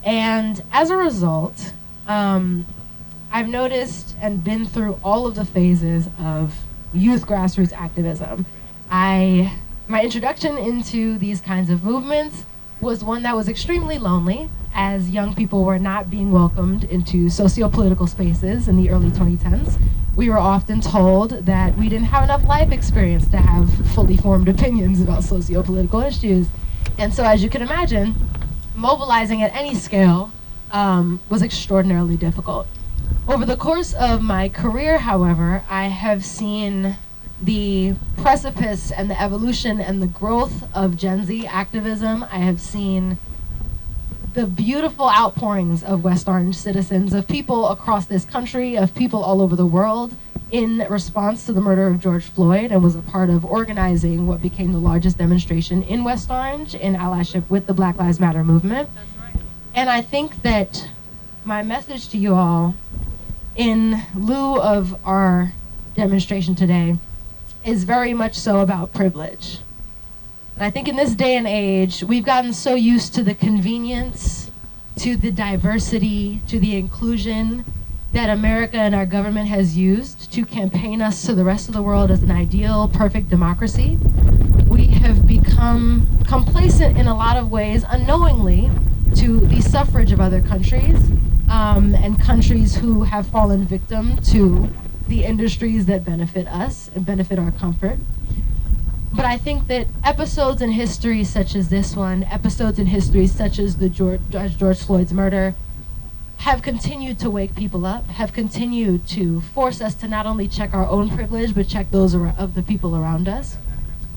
And as a result, I've noticed and been through all of the phases of youth grassroots activism. My introduction into these kinds of movements was one that was extremely lonely, as young people were not being welcomed into socio-political spaces in the early 2010s, we were often told that we didn't have enough life experience to have fully formed opinions about socio-political issues. And so, as you can imagine, mobilizing at any scale was extraordinarily difficult. Over the course of my career, however, I have seen the precipice and the evolution and the growth of Gen Z activism. I have seen the beautiful outpourings of West Orange citizens, of people across this country, of people all over the world, in response to the murder of George Floyd, and was a part of organizing what became the largest demonstration in West Orange in allyship with the Black Lives Matter movement. And I think that my message to you all, in lieu of our demonstration today, is very much so about privilege. And I think in this day and age, we've gotten so used to the convenience, to the diversity, to the inclusion that America and our government has used to campaign us to the rest of the world as an ideal, perfect democracy. We have become complacent in a lot of ways, unknowingly, to the suffrage of other countries, and countries who have fallen victim to the industries that benefit us and benefit our comfort. But I think that episodes in history such as this one, episodes in history such as the George Floyd's murder, have continued to wake people up, have continued to force us to not only check our own privilege, but check those of the people around us.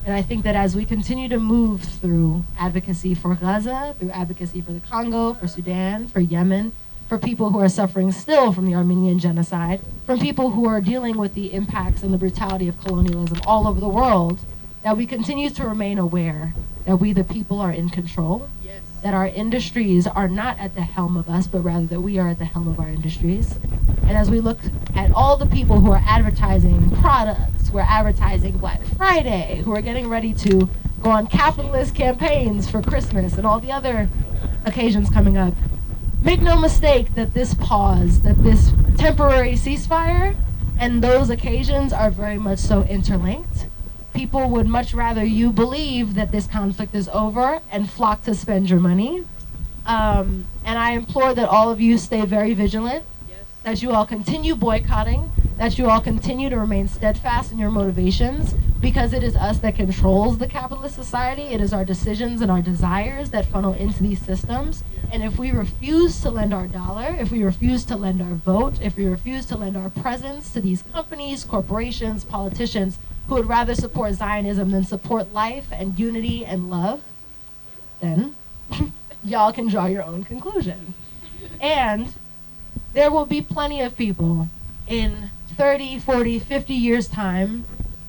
And I think that as we continue to move through advocacy for Gaza, through advocacy for the Congo, for Sudan, for Yemen, for people who are suffering still from the Armenian genocide, from people who are dealing with the impacts and the brutality of colonialism all over the world, that we continue to remain aware that we the people are in control, that our industries are not at the helm of us, but rather that we are at the helm of our industries. And as we look at all the people who are advertising products, who are advertising Black Friday, who are getting ready to go on capitalist campaigns for Christmas and all the other occasions coming up, make no mistake that this pause, that this temporary ceasefire and those occasions are very much so interlinked. People would much rather you believe that this conflict is over and flock to spend your money. And I implore that all of you stay very vigilant, that you all continue boycotting, that you all continue to remain steadfast in your motivations, because it is us that controls the capitalist society. It is our decisions and our desires that funnel into these systems. And if we refuse to lend our dollar, if we refuse to lend our vote, if we refuse to lend our presence to these companies, corporations, politicians, who would rather support Zionism than support life and unity and love, then y'all can draw your own conclusion. And there will be plenty of people in 30, 40, 50 years' time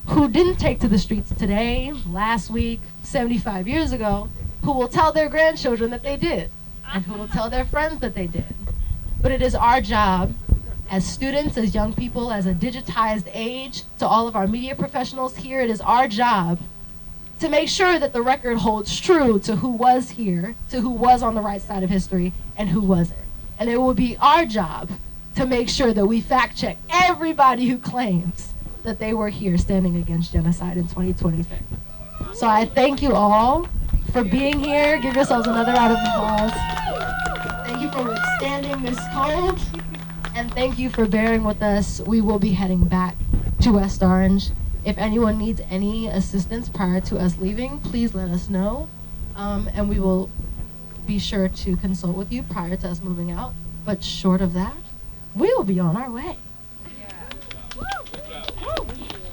who didn't take to the streets today, last week, 75 years ago, who will tell their grandchildren that they did, and who will tell their friends that they did. But it is our job as students, as young people, as a digitized age, to all of our media professionals here, it is our job to make sure that the record holds true to who was here, to who was on the right side of history, and who wasn't. And it will be our job to make sure that we fact check everybody who claims that they were here standing against genocide in 2023. So I thank you all for being here. Give yourselves another round of applause. Thank you for withstanding this cold. And thank you for bearing with us. We will be heading back to West Orange. If anyone needs any assistance prior to us leaving, please let us know. And we will be sure to consult with you prior to us moving out. But short of that, we will be on our way.